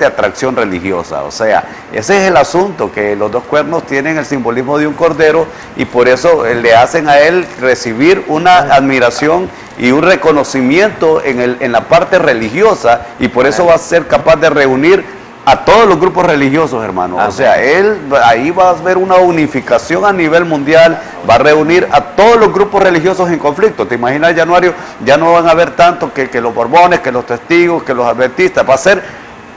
atracción religiosa. O sea, ese es el asunto, que los dos cuernos tienen el simbolismo de un cordero y por eso le hacen a él recibir una admiración y un reconocimiento en la parte religiosa, y por eso va a ser capaz de reunir a todos los grupos religiosos, hermano. O sea, él ahí va a ver una unificación a nivel mundial, va a reunir a todos los grupos religiosos en conflicto. ¿Te imaginas, Januario? Ya no van a haber tanto que los mormones, que los testigos, que los adventistas. Va a ser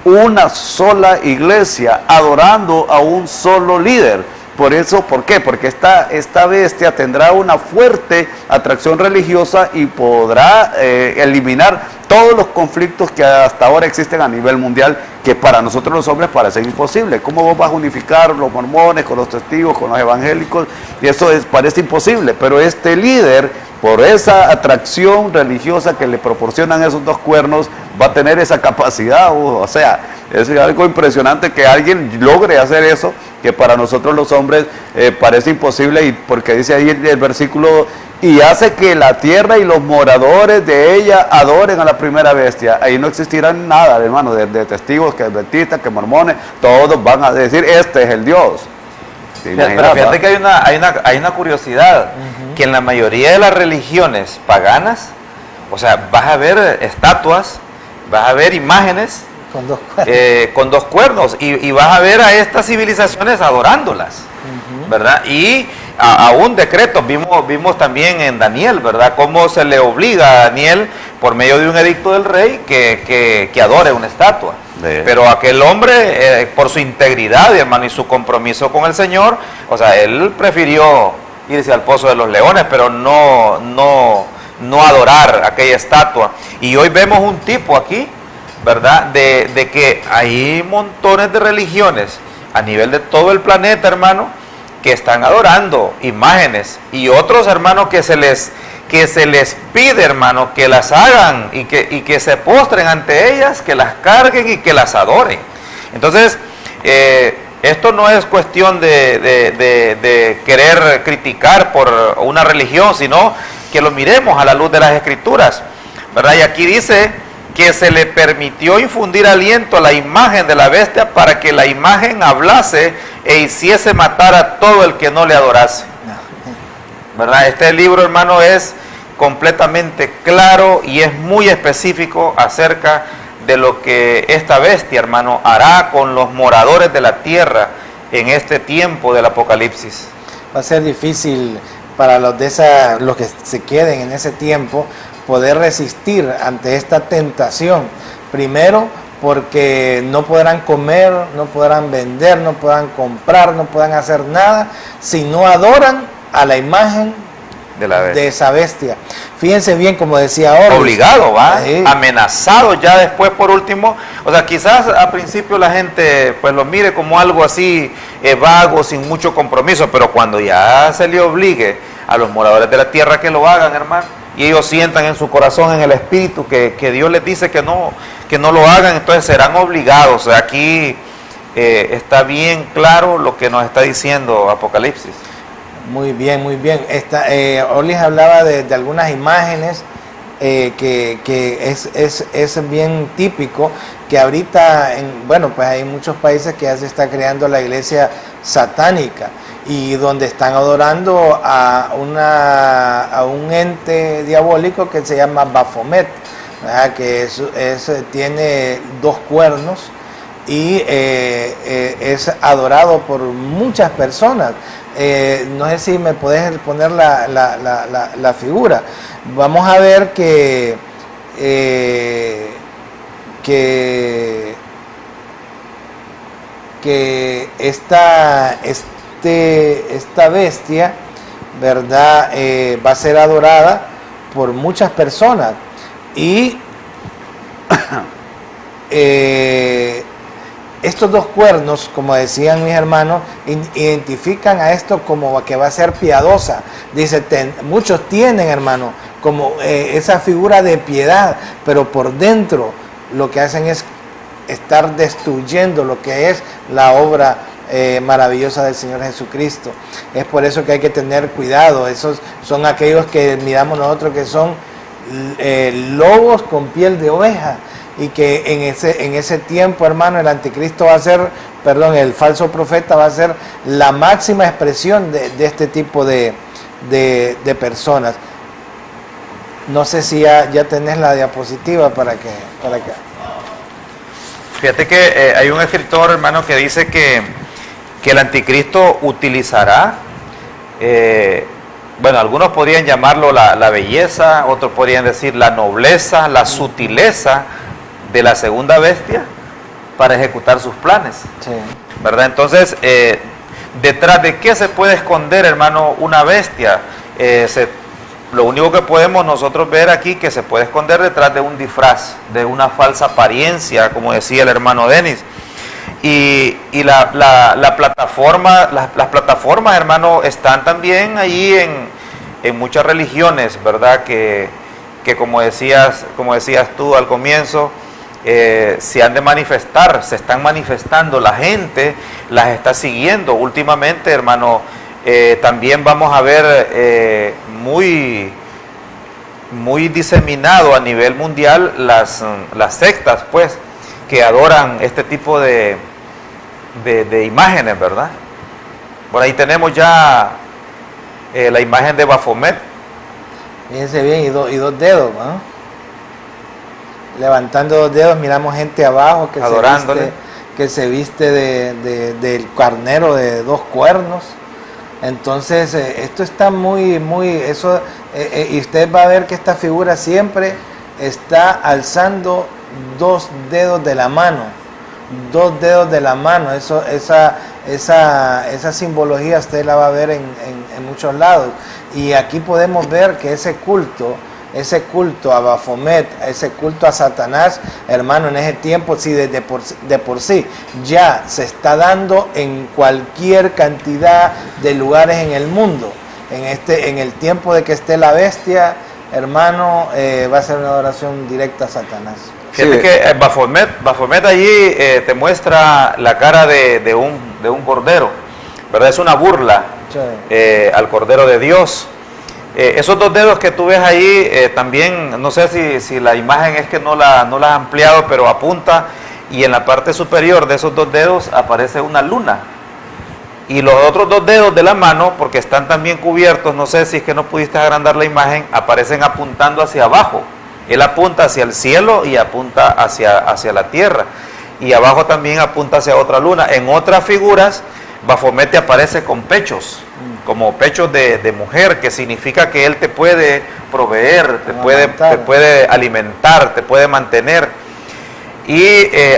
una sola iglesia adorando a un solo líder. Por eso, ¿por qué? Porque esta bestia tendrá una fuerte atracción religiosa y podrá eliminar todos los conflictos que hasta ahora existen a nivel mundial, que para nosotros los hombres parecen imposibles. ¿Cómo vos vas a unificar los mormones con los testigos, con los evangélicos? Y eso parece imposible, pero este líder, por esa atracción religiosa que le proporcionan esos dos cuernos, va a tener esa capacidad. O sea, es algo impresionante que alguien logre hacer eso, que para nosotros los hombres parece imposible, y porque dice ahí el versículo, y hace que la tierra y los moradores de ella adoren a la primera bestia. Ahí no existirán nada, hermano, de testigos, que adventistas, que mormones, todos van a decir, este es el Dios. Pero fíjate que hay una curiosidad, que en la mayoría de las religiones paganas, o sea, vas a ver estatuas, vas a ver imágenes con dos cuernos, y vas a ver a estas civilizaciones adorándolas, ¿verdad? Y a un decreto, vimos también en Daniel, ¿verdad? Cómo se le obliga a Daniel, por medio de un edicto del rey, que adore una estatua. Pero aquel hombre, por su integridad, hermano, y su compromiso con el Señor, o sea, él prefirió irse al pozo de los leones, pero no adorar aquella estatua. Y hoy vemos un tipo aquí, ¿verdad? De que hay montones de religiones a nivel de todo el planeta, hermano, que están adorando imágenes, y otros, hermano, que se les pide, hermano, que las hagan y que se postren ante ellas, que las carguen y que las adoren. Entonces, esto no es cuestión de querer criticar por una religión, sino que lo miremos a la luz de las Escrituras, ¿verdad? Y aquí dice que se le permitió infundir aliento a la imagen de la bestia para que la imagen hablase e hiciese matar a todo el que no le adorase, ¿verdad? Este libro, hermano, es completamente claro y es muy específico acerca de lo que esta bestia, hermano, hará con los moradores de la tierra en este tiempo del Apocalipsis. Va a ser difícil para los que se queden en ese tiempo poder resistir ante esta tentación. Primero, porque no podrán comer, no podrán vender, no podrán comprar, no podrán hacer nada si no adoran a la imagen de esa bestia. Fíjense bien, como decía ahora. Obligado, ¿va? Sí. Amenazado ya después, por último. O sea, quizás a principio la gente pues lo mire como algo así vago, sin mucho compromiso, pero cuando ya se le obligue a los moradores de la tierra que lo hagan, hermano, y ellos sientan en su corazón, en el espíritu, que Dios les dice que no lo hagan, entonces serán obligados. O sea, aquí está bien claro lo que nos está diciendo Apocalipsis. Muy bien, muy bien. Orlis hablaba de algunas imágenes que es bien típico, que ahorita, pues hay muchos países que ya se está creando la iglesia satánica, y donde están adorando a un ente diabólico que se llama Baphomet, ¿verdad? Que tiene dos cuernos y es adorado por muchas personas. No sé si me puedes poner la figura. Vamos a ver que esta bestia, ¿verdad? Va a ser adorada por muchas personas, y estos dos cuernos, como decían mis hermanos, identifican a esto como que va a ser piadosa. Dice, muchos tienen, hermano, como esa figura de piedad, pero por dentro lo que hacen es estar destruyendo lo que es la obra maravillosa del Señor Jesucristo. Es por eso que hay que tener cuidado. Esos son aquellos que miramos nosotros que son lobos con piel de oveja, y que en ese tiempo, hermano, el anticristo va a ser, el falso profeta va a ser la máxima expresión de este tipo de personas. No sé si ya tenés la diapositiva para que... Fíjate que hay un escritor, hermano, que dice que el anticristo utilizará, algunos podrían llamarlo la belleza, otros podrían decir la nobleza, la sutileza de la segunda bestia para ejecutar sus planes. Sí. ¿Verdad? Entonces, ¿detrás de qué se puede esconder, hermano, una bestia? Lo único que podemos nosotros ver aquí, que se puede esconder detrás de un disfraz, de una falsa apariencia, como decía el hermano Denis. Y la plataforma, las plataformas, hermano, están también allí en muchas religiones, ¿verdad? Que como decías tú al comienzo, se han de manifestar, se están manifestando, la gente las está siguiendo. Últimamente, hermano, también vamos a ver muy diseminado a nivel mundial las sectas, pues, que adoran este tipo de imágenes, ¿verdad? Por ahí tenemos ya la imagen de Baphomet. Fíjense bien, y dos dedos, ¿no? Levantando 2 dedos, miramos gente abajo que se viste del carnero de 2 cuernos. Entonces, esto está muy, y usted va a ver que esta figura siempre está alzando 2 dedos de la mano. 2 dedos de la mano. Esa simbología usted la va a ver en muchos lados. Y aquí podemos ver que ese culto a Baphomet, ese culto a Satanás, hermano, en ese tiempo, sí, de por sí, ya se está dando en cualquier cantidad de lugares en el mundo. En el tiempo de que esté la bestia, hermano, va a ser una adoración directa a Satanás. Fíjate que Baphomet allí te muestra la cara de un cordero, ¿verdad? Es una burla al Cordero de Dios. Esos 2 dedos que tú ves ahí, también, no sé si la imagen es que no la has ampliado, pero apunta, y en la parte superior de esos 2 dedos aparece una luna. Y los otros 2 dedos de la mano, porque están también cubiertos, no sé si es que no pudiste agrandar la imagen, aparecen apuntando hacia abajo. Él apunta hacia el cielo y apunta hacia la tierra. Y abajo también apunta hacia otra luna. En otras figuras, Baphomet te aparece con pechos, como pechos de mujer, que significa que él te puede proveer, te puede alimentar, te puede mantener. Y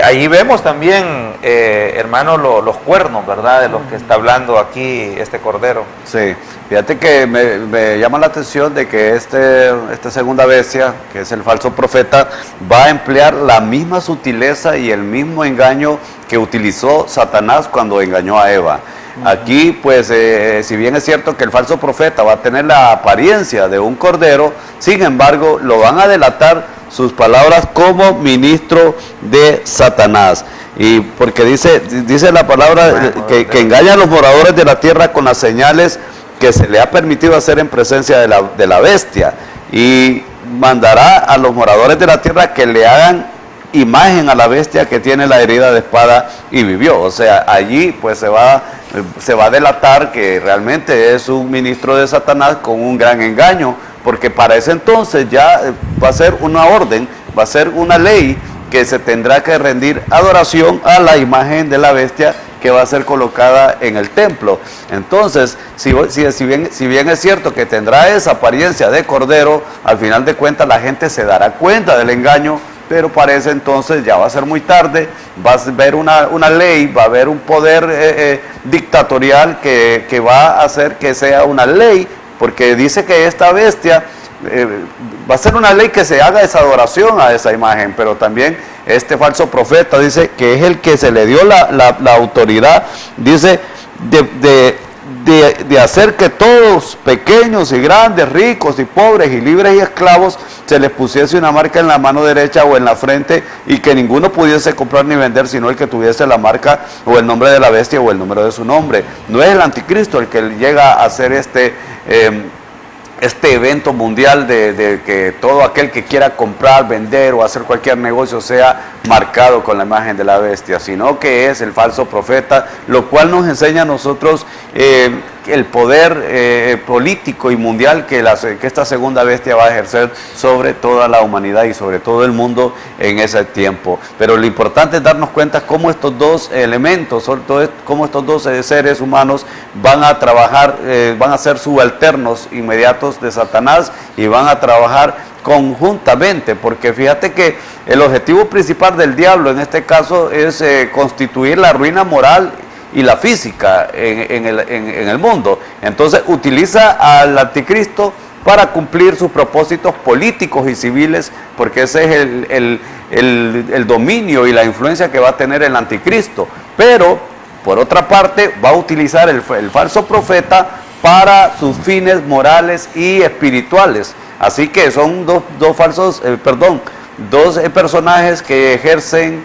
ahí vemos también, hermano, los cuernos, ¿verdad? De los que está hablando aquí este cordero. Sí, fíjate que me llama la atención de que esta segunda bestia, que es el falso profeta, va a emplear la misma sutileza y el mismo engaño que utilizó Satanás cuando engañó a Eva. Aquí, pues, si bien es cierto que el falso profeta va a tener la apariencia de un cordero, sin embargo, lo van a delatar sus palabras como ministro de Satanás. Y porque dice la palabra que engaña a los moradores de la tierra con las señales que se le ha permitido hacer en presencia de la bestia. Y mandará a los moradores de la tierra que le hagan imagen a la bestia que tiene la herida de espada y vivió. O sea, allí pues se va a delatar que realmente es un ministro de Satanás con un gran engaño, porque para ese entonces ya va a ser una orden, va a ser una ley que se tendrá que rendir adoración a la imagen de la bestia que va a ser colocada en el templo. Entonces, si bien es cierto que tendrá esa apariencia de cordero, al final de cuentas la gente se dará cuenta del engaño, pero para ese entonces ya va a ser muy tarde, va a haber una ley, va a haber un poder dictatorial que va a hacer que sea una ley, porque dice que esta bestia va a ser una ley que se haga esa adoración a esa imagen, pero también este falso profeta, dice que es el que se le dio la autoridad, dice, de hacer que todos, pequeños y grandes, ricos y pobres y libres y esclavos, se les pusiese una marca en la mano derecha o en la frente, y que ninguno pudiese comprar ni vender sino el que tuviese la marca o el nombre de la bestia o el número de su nombre. No es el anticristo el que llega a hacer este evento mundial de que todo aquel que quiera comprar, vender o hacer cualquier negocio sea marcado con la imagen de la bestia, sino que es el falso profeta, lo cual nos enseña a nosotros el poder político y mundial que esta segunda bestia va a ejercer sobre toda la humanidad y sobre todo el mundo en ese tiempo. Pero lo importante es darnos cuenta cómo estos dos elementos, cómo estos dos seres humanos van a trabajar, van a ser subalternos inmediatos de Satanás y van a trabajar conjuntamente, porque fíjate que el objetivo principal del diablo en este caso es constituir la ruina moral y la física en el mundo. Entonces utiliza al anticristo para cumplir sus propósitos políticos y civiles, porque ese es el dominio y la influencia que va a tener el anticristo. Pero por otra parte va a utilizar el falso profeta para sus fines morales y espirituales. Así que son dos personajes que ejercen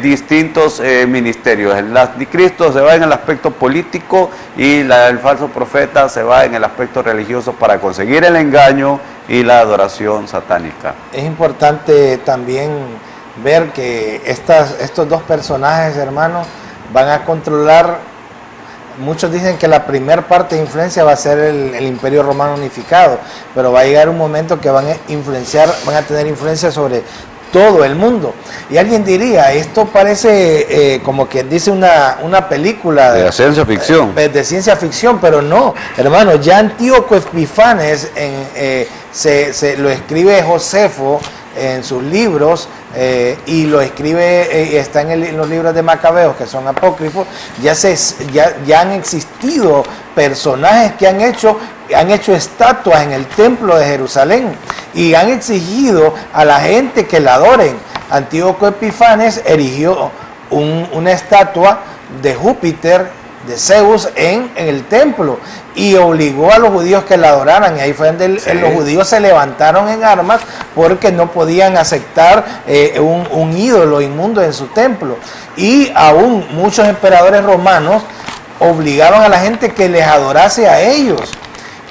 distintos ministerios. El anticristo se va en el aspecto político y el falso profeta se va en el aspecto religioso para conseguir el engaño y la adoración satánica. Es importante también ver que estos dos personajes, hermanos, van a controlar. Muchos dicen que la primer parte de influencia va a ser el Imperio Romano unificado, pero va a llegar un momento que van a tener influencia sobre todo el mundo. Y alguien diría, esto parece como que dice una película de ciencia ficción. De ciencia ficción, pero no, hermano, ya Antíoco Epifanes lo escribe Josefo en sus libros, y lo escribe, está en los libros de Macabeos, que son apócrifos. Ya han existido personajes que han hecho estatuas en el templo de Jerusalén y han exigido a la gente que la adoren. Antíoco Epifanes erigió una estatua de Júpiter, de Zeus, en el templo, y obligó a los judíos que la adoraran, y ahí fue donde los judíos se levantaron en armas porque no podían aceptar un ídolo inmundo en su templo. Y aún muchos emperadores romanos obligaron a la gente que les adorase a ellos,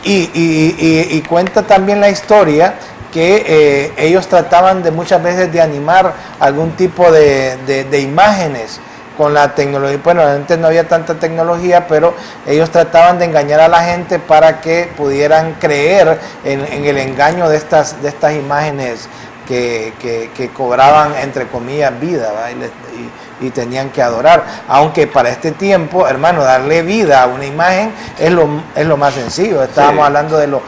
y cuenta también la historia que ellos trataban muchas veces de animar algún tipo de imágenes con la tecnología. Bueno, antes no había tanta tecnología, pero ellos trataban de engañar a la gente para que pudieran creer en el engaño de estas imágenes que cobraban, entre comillas, vida, ¿verdad? Y tenían que adorar. Aunque para este tiempo, hermano, darle vida a una imagen es lo más sencillo. Estábamos hablando de los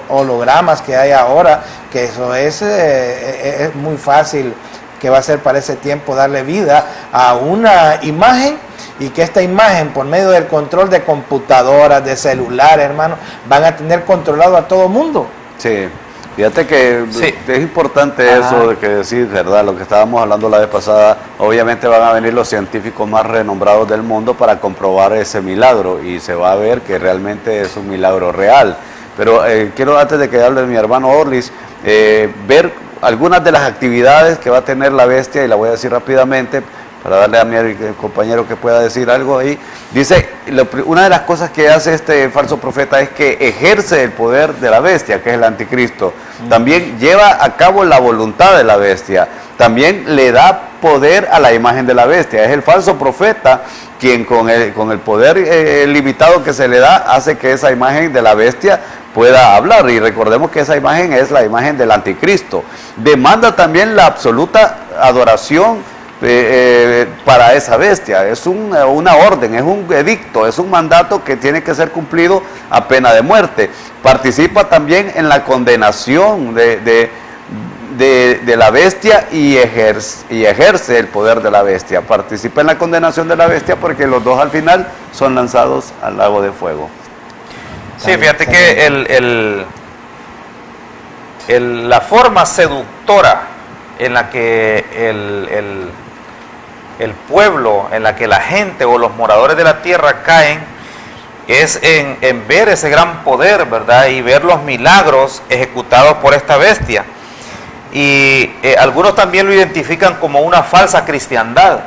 hologramas que hay ahora, que eso es muy fácil, que va a ser para ese tiempo darle vida a una imagen, y que esta imagen, por medio del control de computadoras, de celulares, hermano, van a tener controlado a todo mundo. Sí, fíjate que es importante eso de que decir, ¿verdad? Lo que estábamos hablando la vez pasada, obviamente van a venir los científicos más renombrados del mundo para comprobar ese milagro, y se va a ver que realmente es un milagro real. Pero quiero, antes de que hable mi hermano Orlis, ver algunas de las actividades que va a tener la bestia, y la voy a decir rápidamente para darle a mi compañero que pueda decir algo ahí. Dice, una de las cosas que hace este falso profeta es que ejerce el poder de la bestia, que es el anticristo. También lleva a cabo la voluntad de la bestia. También le da poder a la imagen de la bestia. Es el falso profeta quien con el poder limitado que se le da hace que esa imagen de la bestia pueda hablar. Y recordemos que esa imagen es la imagen del anticristo. Demanda también la absoluta adoración para esa bestia. Es una orden, es un edicto, es un mandato que tiene que ser cumplido a pena de muerte. Participa también en la condenación de la bestia y ejerce el poder de la bestia. Participa en la condenación de la bestia porque los dos al final son lanzados al lago de fuego. Sí, fíjate que la forma seductora en la que el pueblo, en la que la gente o los moradores de la tierra caen, es en ver ese gran poder, ¿verdad? Y ver los milagros ejecutados por esta bestia. Y algunos también lo identifican como una falsa cristiandad.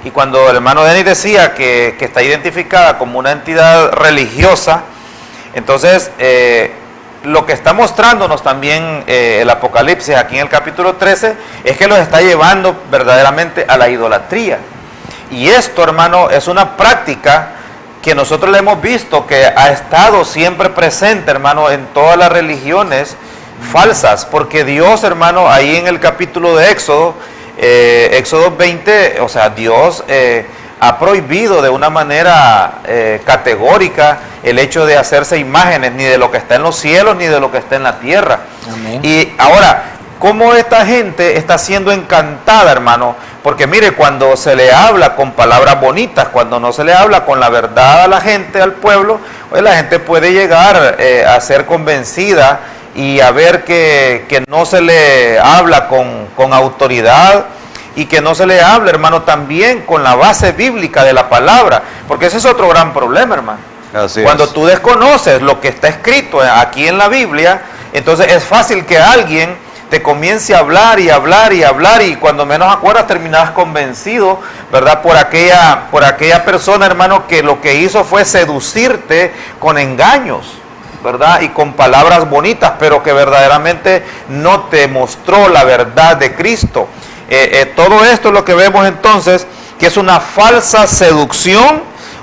Y cuando el hermano Denis decía que está identificada como una entidad religiosa, entonces lo que está mostrándonos también el Apocalipsis aquí en el capítulo 13 es que los está llevando verdaderamente a la idolatría. Y esto, hermano, es una práctica que nosotros le hemos visto que ha estado siempre presente, hermano, en todas las religiones falsas, porque Dios, hermano, ahí en el capítulo de Éxodo 20, o sea, Dios ha prohibido de una manera categórica el hecho de hacerse imágenes, ni de lo que está en los cielos, ni de lo que está en la tierra. Amén. Y ahora, ¿cómo esta gente está siendo encantada, hermano? Porque mire, cuando se le habla con palabras bonitas, cuando no se le habla con la verdad a la gente, al pueblo, pues la gente puede llegar a ser convencida y a ver que no se le habla con autoridad y que no se le habla, hermano, también con la base bíblica de la palabra, porque ese es otro gran problema, hermano. Así cuando es. Tú desconoces lo que está escrito aquí en la Biblia, entonces es fácil que alguien te comience a hablar y hablar y hablar, y cuando menos acuerdas terminabas convencido, ¿verdad? Por aquella persona, hermano, que lo que hizo fue seducirte con engaños, ¿verdad? Y con palabras bonitas, pero que verdaderamente no te mostró la verdad de Cristo. Todo esto es lo que vemos entonces, que es una falsa seducción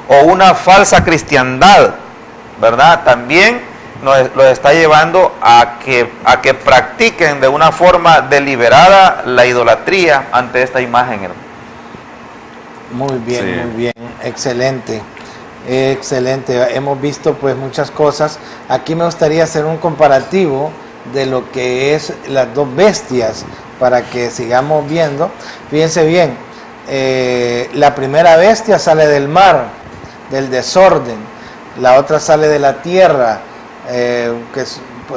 o una falsa cristiandad, ¿verdad? También los está llevando a que practiquen de una forma deliberada la idolatría ante esta imagen, hermano. Muy bien, excelente, excelente. Hemos visto pues muchas cosas. Aquí me gustaría hacer un comparativo de lo que es las dos bestias para que sigamos viendo. Fíjense bien, la primera bestia sale del mar, del desorden, la otra sale de la tierra,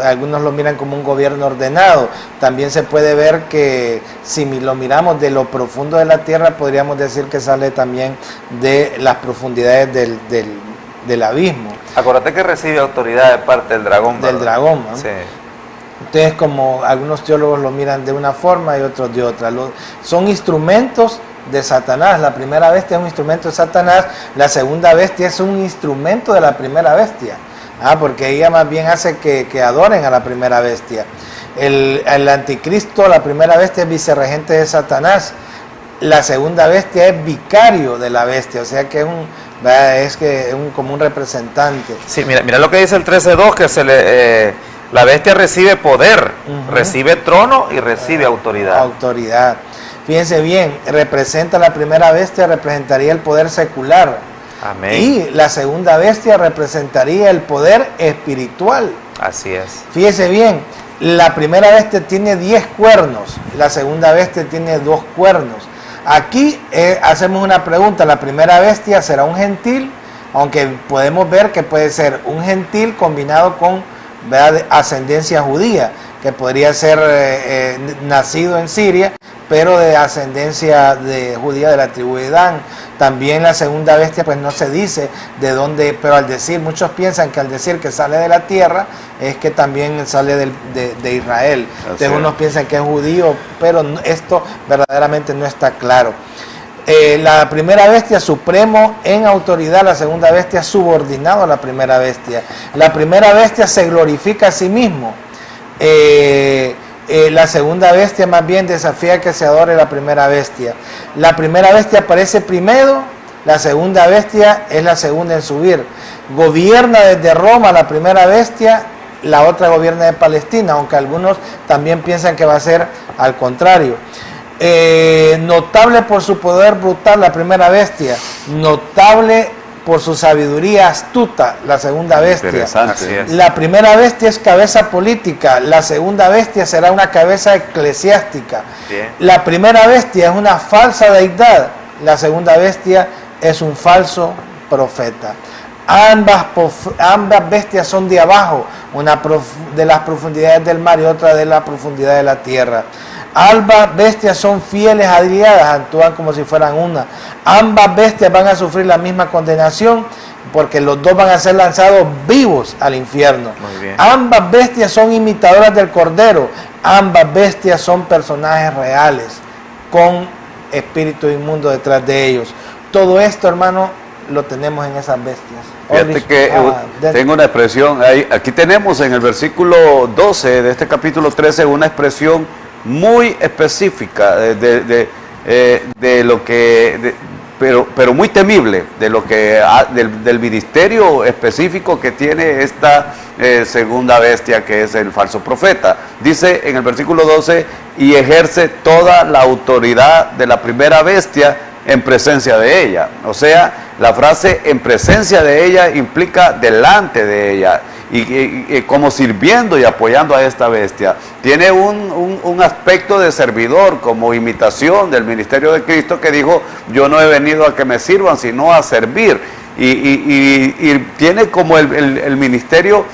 algunos lo miran como un gobierno ordenado. También se puede ver que si lo miramos de lo profundo de la tierra, podríamos decir que sale también de las profundidades del abismo. Acuérdate que recibe autoridad de parte del dragón, ¿verdad? Del dragón, ¿no? Sí. Entonces, como algunos teólogos lo miran de una forma y otros de otra, son instrumentos de Satanás. La primera bestia es un instrumento de Satanás, la segunda bestia es un instrumento de la primera bestia. Porque ella más bien hace que adoren a la primera bestia. El anticristo, la primera bestia, es vicerregente de Satanás. La segunda bestia es vicario de la bestia, o sea que es como un representante. Sí, mira lo que dice el 13.2, que la bestia recibe poder, recibe trono y recibe autoridad. Autoridad. Fíjense bien, representa la primera bestia, representaría el poder secular. Amén. Y la segunda bestia representaría el poder espiritual. Así es. Fíjese bien, la primera bestia tiene 10 cuernos, la segunda bestia tiene 2 cuernos. Aquí hacemos una pregunta, ¿la primera bestia será un gentil? Aunque podemos ver que puede ser un gentil combinado con, ¿verdad?, ascendencia judía, que podría ser nacido en Siria, pero de ascendencia judía de la tribu de Dan. También la segunda bestia pues no se dice de dónde, pero muchos piensan que al decir que sale de la tierra es que también sale de Israel. Entonces unos piensan que es judío, pero esto verdaderamente no está claro. La primera bestia supremo en autoridad, la segunda bestia subordinado a la primera bestia. La primera bestia se glorifica a sí mismo. La segunda bestia más bien desafía que se adore la primera bestia. La primera bestia aparece primero, la segunda bestia es la segunda en subir. Gobierna desde Roma la primera bestia, la otra gobierna de Palestina, aunque algunos también piensan que va a ser al contrario. Notable por su poder brutal la primera bestia, notable por su sabiduría astuta, la segunda bestia. La primera bestia es cabeza política, la segunda bestia será una cabeza eclesiástica. Bien. La primera bestia es una falsa deidad, la segunda bestia es un falso profeta. Ambas bestias son de abajo, una de las profundidades del mar y otra de la profundidad de la tierra. Ambas bestias son fieles aliadas, actúan como si fueran una. Ambas bestias van a sufrir la misma condenación, porque los dos van a ser lanzados vivos al infierno. Ambas bestias son imitadoras del Cordero. Ambas bestias son personajes reales, con espíritu inmundo detrás de ellos. Todo esto, hermano, lo tenemos en esas bestias. Fíjate que tengo una expresión, aquí tenemos en el versículo 12 de este capítulo 13 una expresión muy específica de lo que, pero muy temible, de lo que del ministerio específico que tiene esta segunda bestia, que es el falso profeta. Dice en el versículo 12, y ejerce toda la autoridad de la primera bestia en presencia de ella. O sea, la frase en presencia de ella implica delante de ella, y como sirviendo y apoyando a esta bestia. Tiene un aspecto de servidor, como imitación del ministerio de Cristo, que dijo: yo no he venido a que me sirvan, sino a servir. Y tiene como el ministerio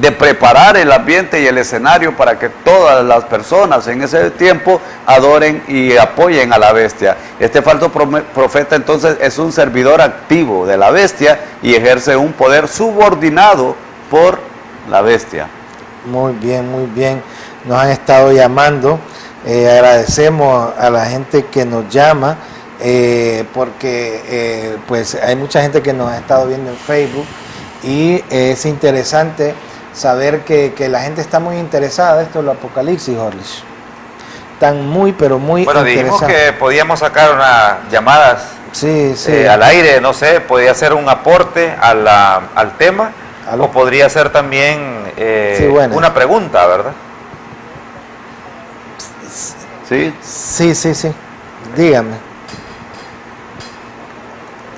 de preparar el ambiente y el escenario para que todas las personas en ese tiempo adoren y apoyen a la bestia. Este falso profeta entonces es un servidor activo de la bestia y ejerce un poder subordinado por la bestia. Muy bien, muy bien. Nos han estado llamando. Agradecemos a la gente que nos llama, porque pues hay mucha gente que nos ha estado viendo en Facebook, y es interesante saber que la gente está muy interesada de esto del Apocalipsis, Orlish. Están muy, pero muy interesados. Dijimos que podíamos sacar unas llamadas al aire, no sé, podía ser un aporte al tema, o podría ser también una pregunta, ¿verdad? Sí. Dígame.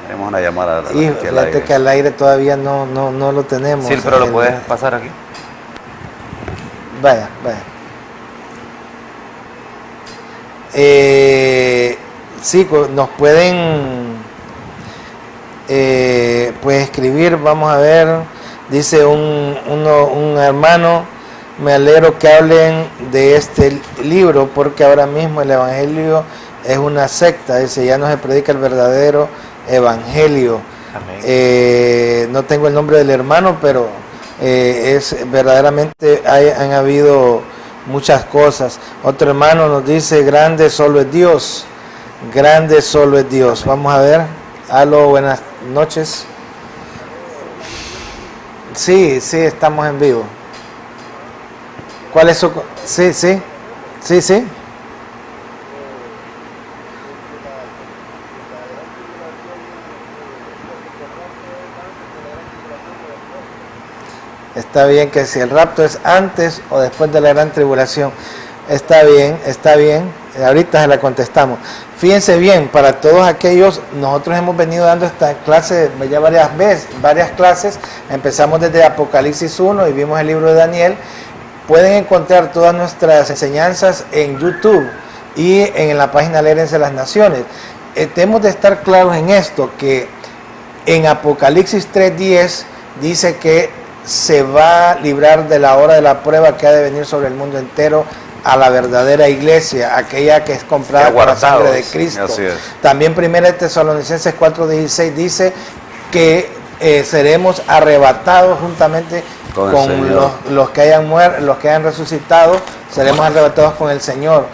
Tenemos una llamada. Y fíjate que al aire todavía no lo tenemos. Sí, pero lo puedes pasar aquí. Vaya. Sí, nos pueden pues escribir. Vamos a ver. Dice un hermano: me alegro que hablen de este libro, porque ahora mismo el evangelio es una secta. Dice, ya no se predica el verdadero evangelio. No tengo el nombre del hermano, pero es verdaderamente han habido muchas cosas. Otro hermano nos dice: grande solo es Dios, grande solo es Dios. Vamos a ver. Aló, buenas noches. Sí, estamos en vivo. ¿Cuál es su...? Sí. Está bien que si el rapto es antes o después de la gran tribulación. Está bien. Ahorita se la contestamos. Fíjense bien, para todos aquellos, nosotros hemos venido dando esta clase ya varias clases. Empezamos desde Apocalipsis 1 y vimos el libro de Daniel. Pueden encontrar todas nuestras enseñanzas en YouTube y en la página Alegres de las Naciones. Tenemos de estar claros en esto, que en Apocalipsis 3:10 dice que se va a librar de la hora de la prueba que ha de venir sobre el mundo entero a la verdadera iglesia, aquella que es comprada por la sangre de Cristo. También 1 Tesalonicenses 4:16 dice que seremos arrebatados juntamente con los que hayan muerto, los que hayan resucitado, seremos arrebatados con el Señor.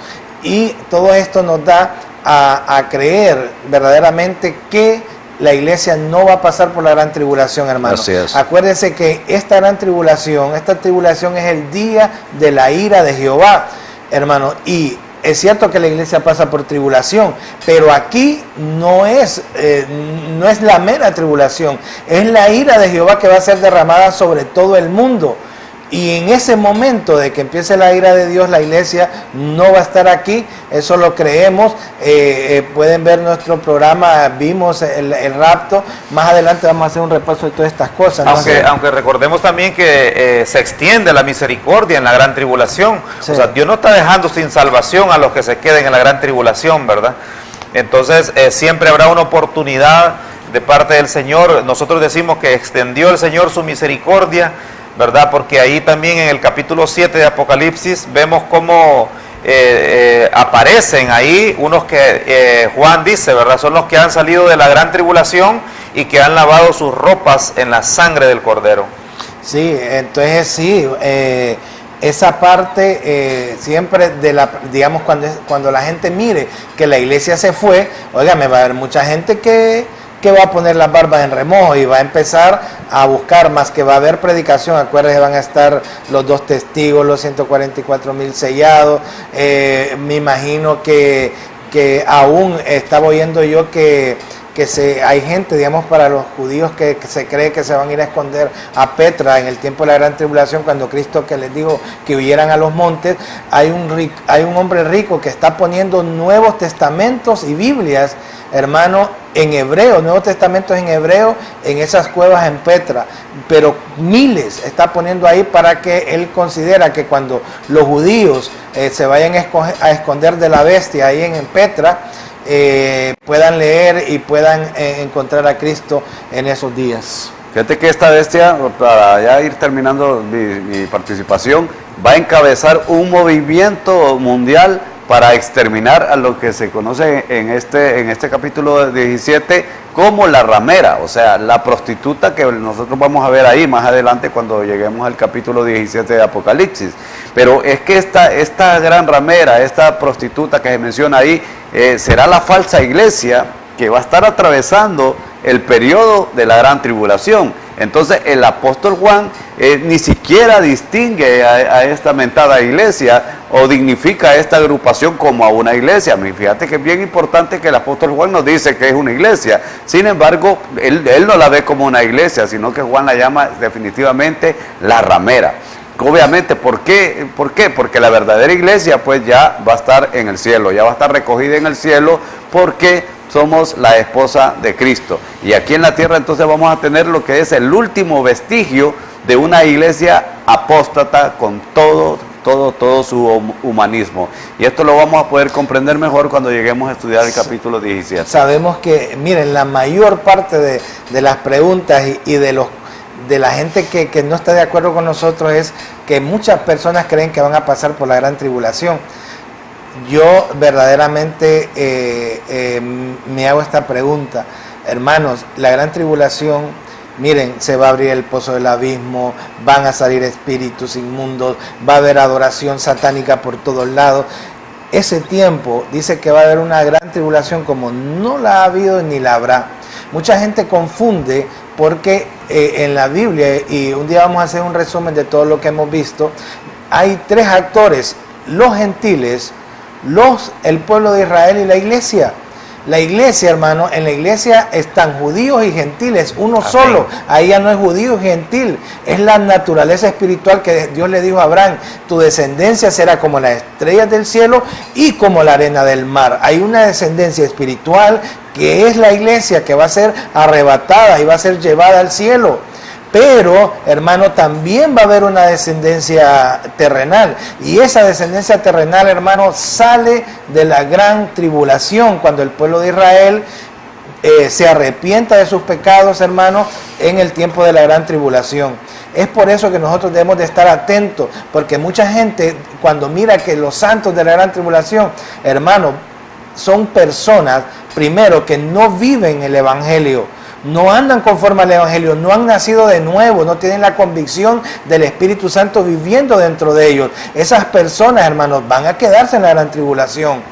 Y todo esto nos da a creer verdaderamente que la iglesia no va a pasar por la gran tribulación, hermano. Acuérdense que esta gran tribulación, es el día de la ira de Jehová, hermano. Y es cierto que la iglesia pasa por tribulación, pero aquí no es la mera tribulación, es la ira de Jehová que va a ser derramada sobre todo el mundo. Y en ese momento de que empiece la ira de Dios, la iglesia no va a estar aquí, eso lo creemos. Pueden ver nuestro programa, vimos el rapto. Más adelante vamos a hacer un repaso de todas estas cosas. Aunque recordemos también que se extiende la misericordia en la gran tribulación. Sí. O sea, Dios no está dejando sin salvación a los que se queden en la gran tribulación, ¿verdad? Entonces siempre habrá una oportunidad de parte del Señor. Nosotros decimos que extendió el Señor su misericordia, ¿verdad? Porque ahí también en el capítulo 7 de Apocalipsis vemos cómo aparecen ahí unos que Juan dice, ¿verdad? Son los que han salido de la gran tribulación y que han lavado sus ropas en la sangre del Cordero. Sí, entonces sí, esa parte siempre de la, digamos, cuando la gente mire que la iglesia se fue, oiga, me va a haber mucha gente que va a poner las barbas en remojo y va a empezar a buscar más, que va a haber predicación. Acuérdense, van a estar los 2 testigos, los 144,000 sellados. Me imagino que aún estaba oyendo yo que hay gente, digamos, para los judíos que se cree que se van a ir a esconder a Petra en el tiempo de la gran tribulación, cuando Cristo que les dijo que huyeran a los montes. Hay un hombre rico que está poniendo Nuevos Testamentos y Biblias, hermano, en hebreo, Nuevos Testamentos en hebreo, en esas cuevas en Petra, pero miles está poniendo ahí, para que él considera que cuando los judíos se vayan a esconder de la bestia ahí en Petra, puedan leer y puedan encontrar a Cristo en esos días. Fíjate que esta bestia, para ya ir terminando mi participación, va a encabezar un movimiento mundial para exterminar a lo que se conoce en este capítulo 17 como la ramera, o sea, la prostituta que nosotros vamos a ver ahí más adelante cuando lleguemos al capítulo 17 de Apocalipsis. Pero es que esta gran ramera, esta prostituta que se menciona ahí, será la falsa iglesia que va a estar atravesando el periodo de la gran tribulación. Entonces el apóstol Juan ni siquiera distingue a esta mentada iglesia o dignifica a esta agrupación como a una iglesia. Fíjate que es bien importante que el apóstol Juan nos dice que es una iglesia. Sin embargo, él no la ve como una iglesia, sino que Juan la llama definitivamente la ramera. Obviamente, ¿por qué? Porque la verdadera iglesia pues ya va a estar en el cielo, ya va a estar recogida en el cielo, porque somos la esposa de Cristo. Y aquí en la tierra entonces vamos a tener lo que es el último vestigio de una iglesia apóstata con todo su humanismo. Y esto lo vamos a poder comprender mejor cuando lleguemos a estudiar el capítulo 17. Sabemos que, miren, la mayor parte de las preguntas y de la gente que no está de acuerdo con nosotros es que muchas personas creen que van a pasar por la gran tribulación. Yo verdaderamente me hago esta pregunta, hermanos. La gran tribulación, miren, se va a abrir el pozo del abismo, van a salir espíritus inmundos, va a haber adoración satánica por todos lados. Ese tiempo dice que va a haber una gran tribulación como no la ha habido ni la habrá. Mucha gente confunde porque en la Biblia, y un día vamos a hacer un resumen de todo lo que hemos visto, hay 3 actores: los gentiles, el pueblo de Israel y la iglesia. La iglesia, hermano, en la iglesia están judíos y gentiles, uno Amén. solo. Ahí ya no es judío y gentil, es la naturaleza espiritual que Dios le dijo a Abraham: tu descendencia será como las estrellas del cielo y como la arena del mar. Hay una descendencia espiritual que es la iglesia, que va a ser arrebatada y va a ser llevada al cielo. Pero, hermano, también va a haber una descendencia terrenal. Y esa descendencia terrenal, hermano, sale de la gran tribulación, cuando el pueblo de Israel se arrepienta de sus pecados, hermano, en el tiempo de la gran tribulación. Es por eso que nosotros debemos de estar atentos, porque mucha gente, cuando mira que los santos de la gran tribulación, hermano, son personas, primero, que no viven el evangelio, no andan conforme al evangelio, no han nacido de nuevo, no tienen la convicción del Espíritu Santo viviendo dentro de ellos. Esas personas, hermanos, van a quedarse en la gran tribulación.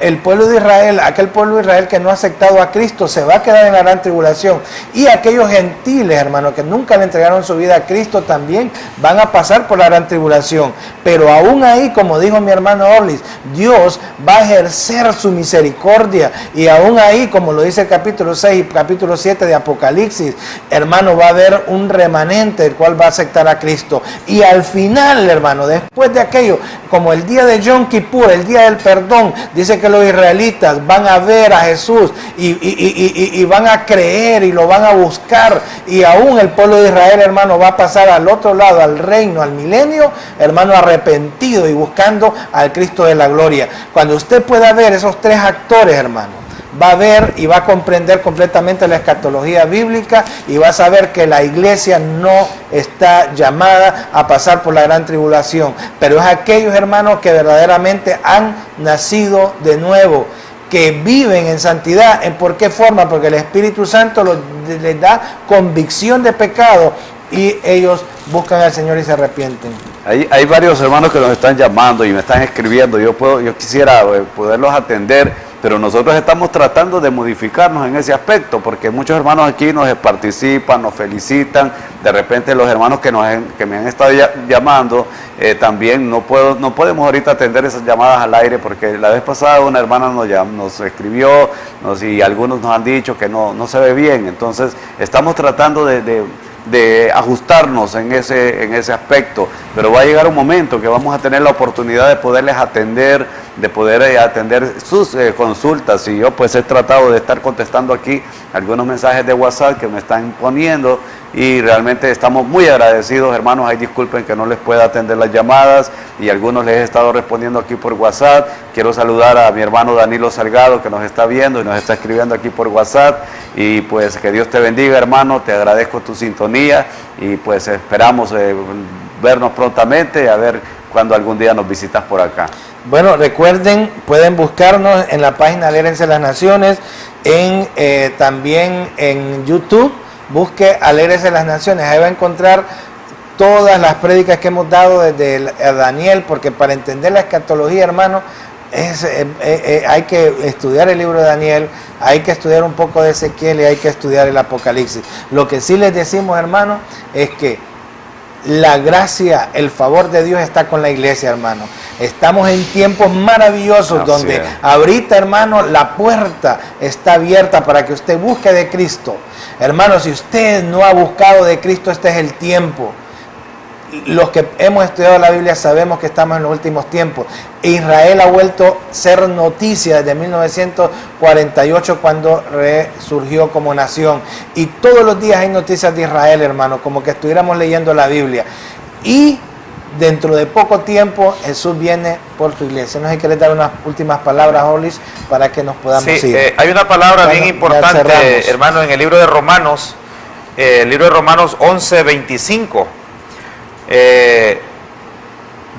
El pueblo de Israel, aquel pueblo de Israel que no ha aceptado a Cristo, se va a quedar en la gran tribulación. Y aquellos gentiles, hermanos, que nunca le entregaron su vida a Cristo, también van a pasar por la gran tribulación. Pero aún ahí, como dijo mi hermano Orlis, Dios va a ejercer su misericordia. Y aún ahí, como lo dice el capítulo 6 y capítulo 7 de Apocalipsis, hermano, va a haber un remanente el cual va a aceptar a Cristo. Y al final, hermano, después de aquello, como el día de Yom Kippur, el día del perdón, dice que los israelitas van a ver a Jesús y van a creer y lo van a buscar. Y aún el pueblo de Israel, hermano, va a pasar al otro lado, al reino, al milenio, hermano, arrepentido y buscando al Cristo de la gloria. Cuando usted pueda ver esos 3 actores, hermano, va a ver y va a comprender completamente la escatología bíblica y va a saber que la iglesia no está llamada a pasar por la gran tribulación, pero es aquellos hermanos que verdaderamente han nacido de nuevo, que viven en santidad. ¿Por qué forma? Porque el Espíritu Santo les da convicción de pecado y ellos buscan al Señor y se arrepienten. Hay varios hermanos que nos están llamando y me están escribiendo. Yo quisiera poderlos atender, pero nosotros estamos tratando de modificarnos en ese aspecto, porque muchos hermanos aquí nos participan, nos felicitan. De repente los hermanos que me han estado llamando, también no podemos ahorita atender esas llamadas al aire, porque la vez pasada una hermana nos escribió y algunos nos han dicho que no se ve bien. Entonces estamos tratando de ajustarnos en ese aspecto, pero va a llegar un momento que vamos a tener la oportunidad de poderles atender, de poder atender sus consultas. Y yo pues he tratado de estar contestando aquí algunos mensajes de WhatsApp que me están poniendo, y realmente estamos muy agradecidos, hermanos. Ay, disculpen que no les pueda atender las llamadas, y algunos les he estado respondiendo aquí por WhatsApp. Quiero saludar a mi hermano Danilo Salgado, que nos está viendo y nos está escribiendo aquí por WhatsApp, y pues que Dios te bendiga, hermano. Te agradezco tu sintonía y pues esperamos vernos prontamente, a ver cuando algún día nos visitas por acá. Bueno, recuerden, pueden buscarnos en la página Alégrense las Naciones, también en YouTube. Busque Alégrense las Naciones, ahí va a encontrar todas las prédicas que hemos dado desde Daniel, porque para entender la escatología, hermano, hay que estudiar el libro de Daniel, hay que estudiar un poco de Ezequiel y hay que estudiar el Apocalipsis. Lo que sí les decimos, hermano, es que la gracia, el favor de Dios está con la iglesia, hermano. Estamos en tiempos maravillosos donde ahorita, hermano, la puerta está abierta para que usted busque de Cristo. Hermano, si usted no ha buscado de Cristo, este es el tiempo. Los que hemos estudiado la Biblia sabemos que estamos en los últimos tiempos. Israel ha vuelto a ser noticia desde 1948, cuando resurgió como nación. Y todos los días hay noticias de Israel, hermano, como que estuviéramos leyendo la Biblia. Y dentro de poco tiempo Jesús viene por su iglesia. No sé si querés dar unas últimas palabras, Olis, para que nos podamos ir. Hay una palabra bien importante, hermano, en el libro de Romanos, el libro de Romanos 11:25.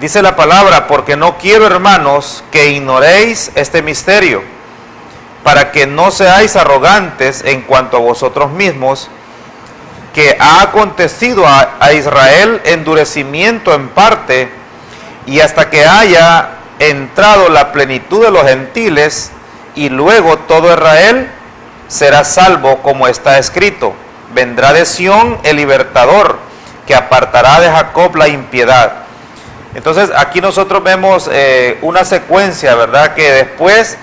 Dice la palabra: porque no quiero, hermanos, que ignoréis este misterio, para que no seáis arrogantes en cuanto a vosotros mismos, que ha acontecido a Israel endurecimiento en parte, y hasta que haya entrado la plenitud de los gentiles, y luego todo Israel será salvo, como está escrito: vendrá de Sión el libertador, que apartará de Jacob la impiedad. Entonces aquí nosotros vemos una secuencia, ¿verdad? Que después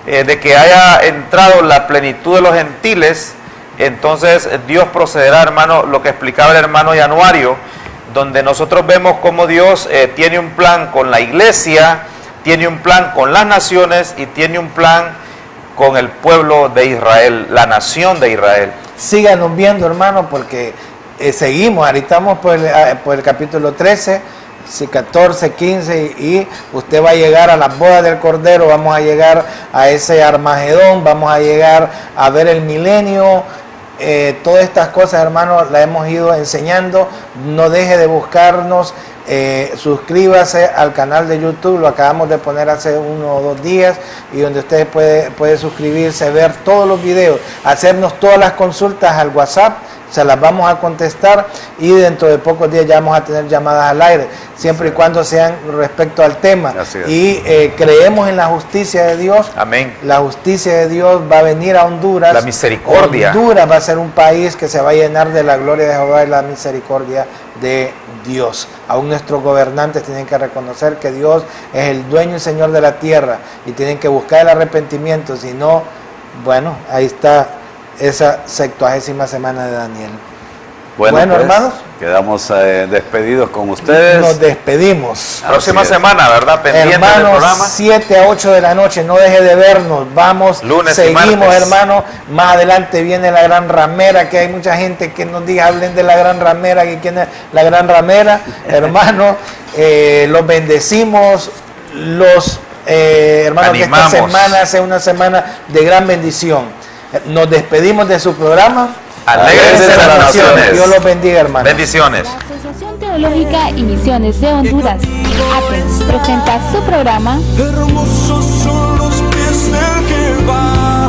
de que haya entrado la plenitud de los gentiles, entonces Dios procederá, hermano, lo que explicaba el hermano Januario, donde nosotros vemos cómo Dios tiene un plan con la iglesia, tiene un plan con las naciones y tiene un plan con el pueblo de Israel, la nación de Israel. Síganos viendo, hermano, porque seguimos, ahorita estamos por el capítulo 13, 14, 15, y usted va a llegar a las bodas del Cordero, vamos a llegar a ese Armagedón, vamos a llegar a ver el milenio. Todas estas cosas, hermano, las hemos ido enseñando. No deje de buscarnos, suscríbase al canal de YouTube, lo acabamos de poner hace 1 o 2 días, y donde usted puede suscribirse, ver todos los videos, hacernos todas las consultas al WhatsApp, se las vamos a contestar, y dentro de pocos días ya vamos a tener llamadas al aire, siempre y cuando sean respecto al tema. Y creemos en la justicia de Dios. Amén. La justicia de Dios va a venir a Honduras. La misericordia. Honduras va a ser un país que se va a llenar de la gloria de Jehová y la misericordia de Dios. Aún nuestros gobernantes tienen que reconocer que Dios es el dueño y señor de la tierra, y tienen que buscar el arrepentimiento. Si no, bueno, ahí está esa 70ª semana de Daniel. Bueno, pues, hermanos, quedamos despedidos con ustedes. Nos despedimos. Próxima semana, ¿verdad? Pendiente del programa. 7 a 8 de la noche, no deje de vernos. Vamos, lunes seguimos, y martes, hermano. Más adelante viene la Gran Ramera, que hay mucha gente que nos diga, hablen de la Gran Ramera, que quién es la Gran Ramera. Hermano, los bendecimos, los hermano, que esta semana sea una semana de gran bendición. Nos despedimos de su programa. Alegres de las Naciones. Dios los bendiga, hermano. Bendiciones. La Asociación Teológica y Misiones de Honduras, ATENS, presenta su programa Hermosos son los pies del que va.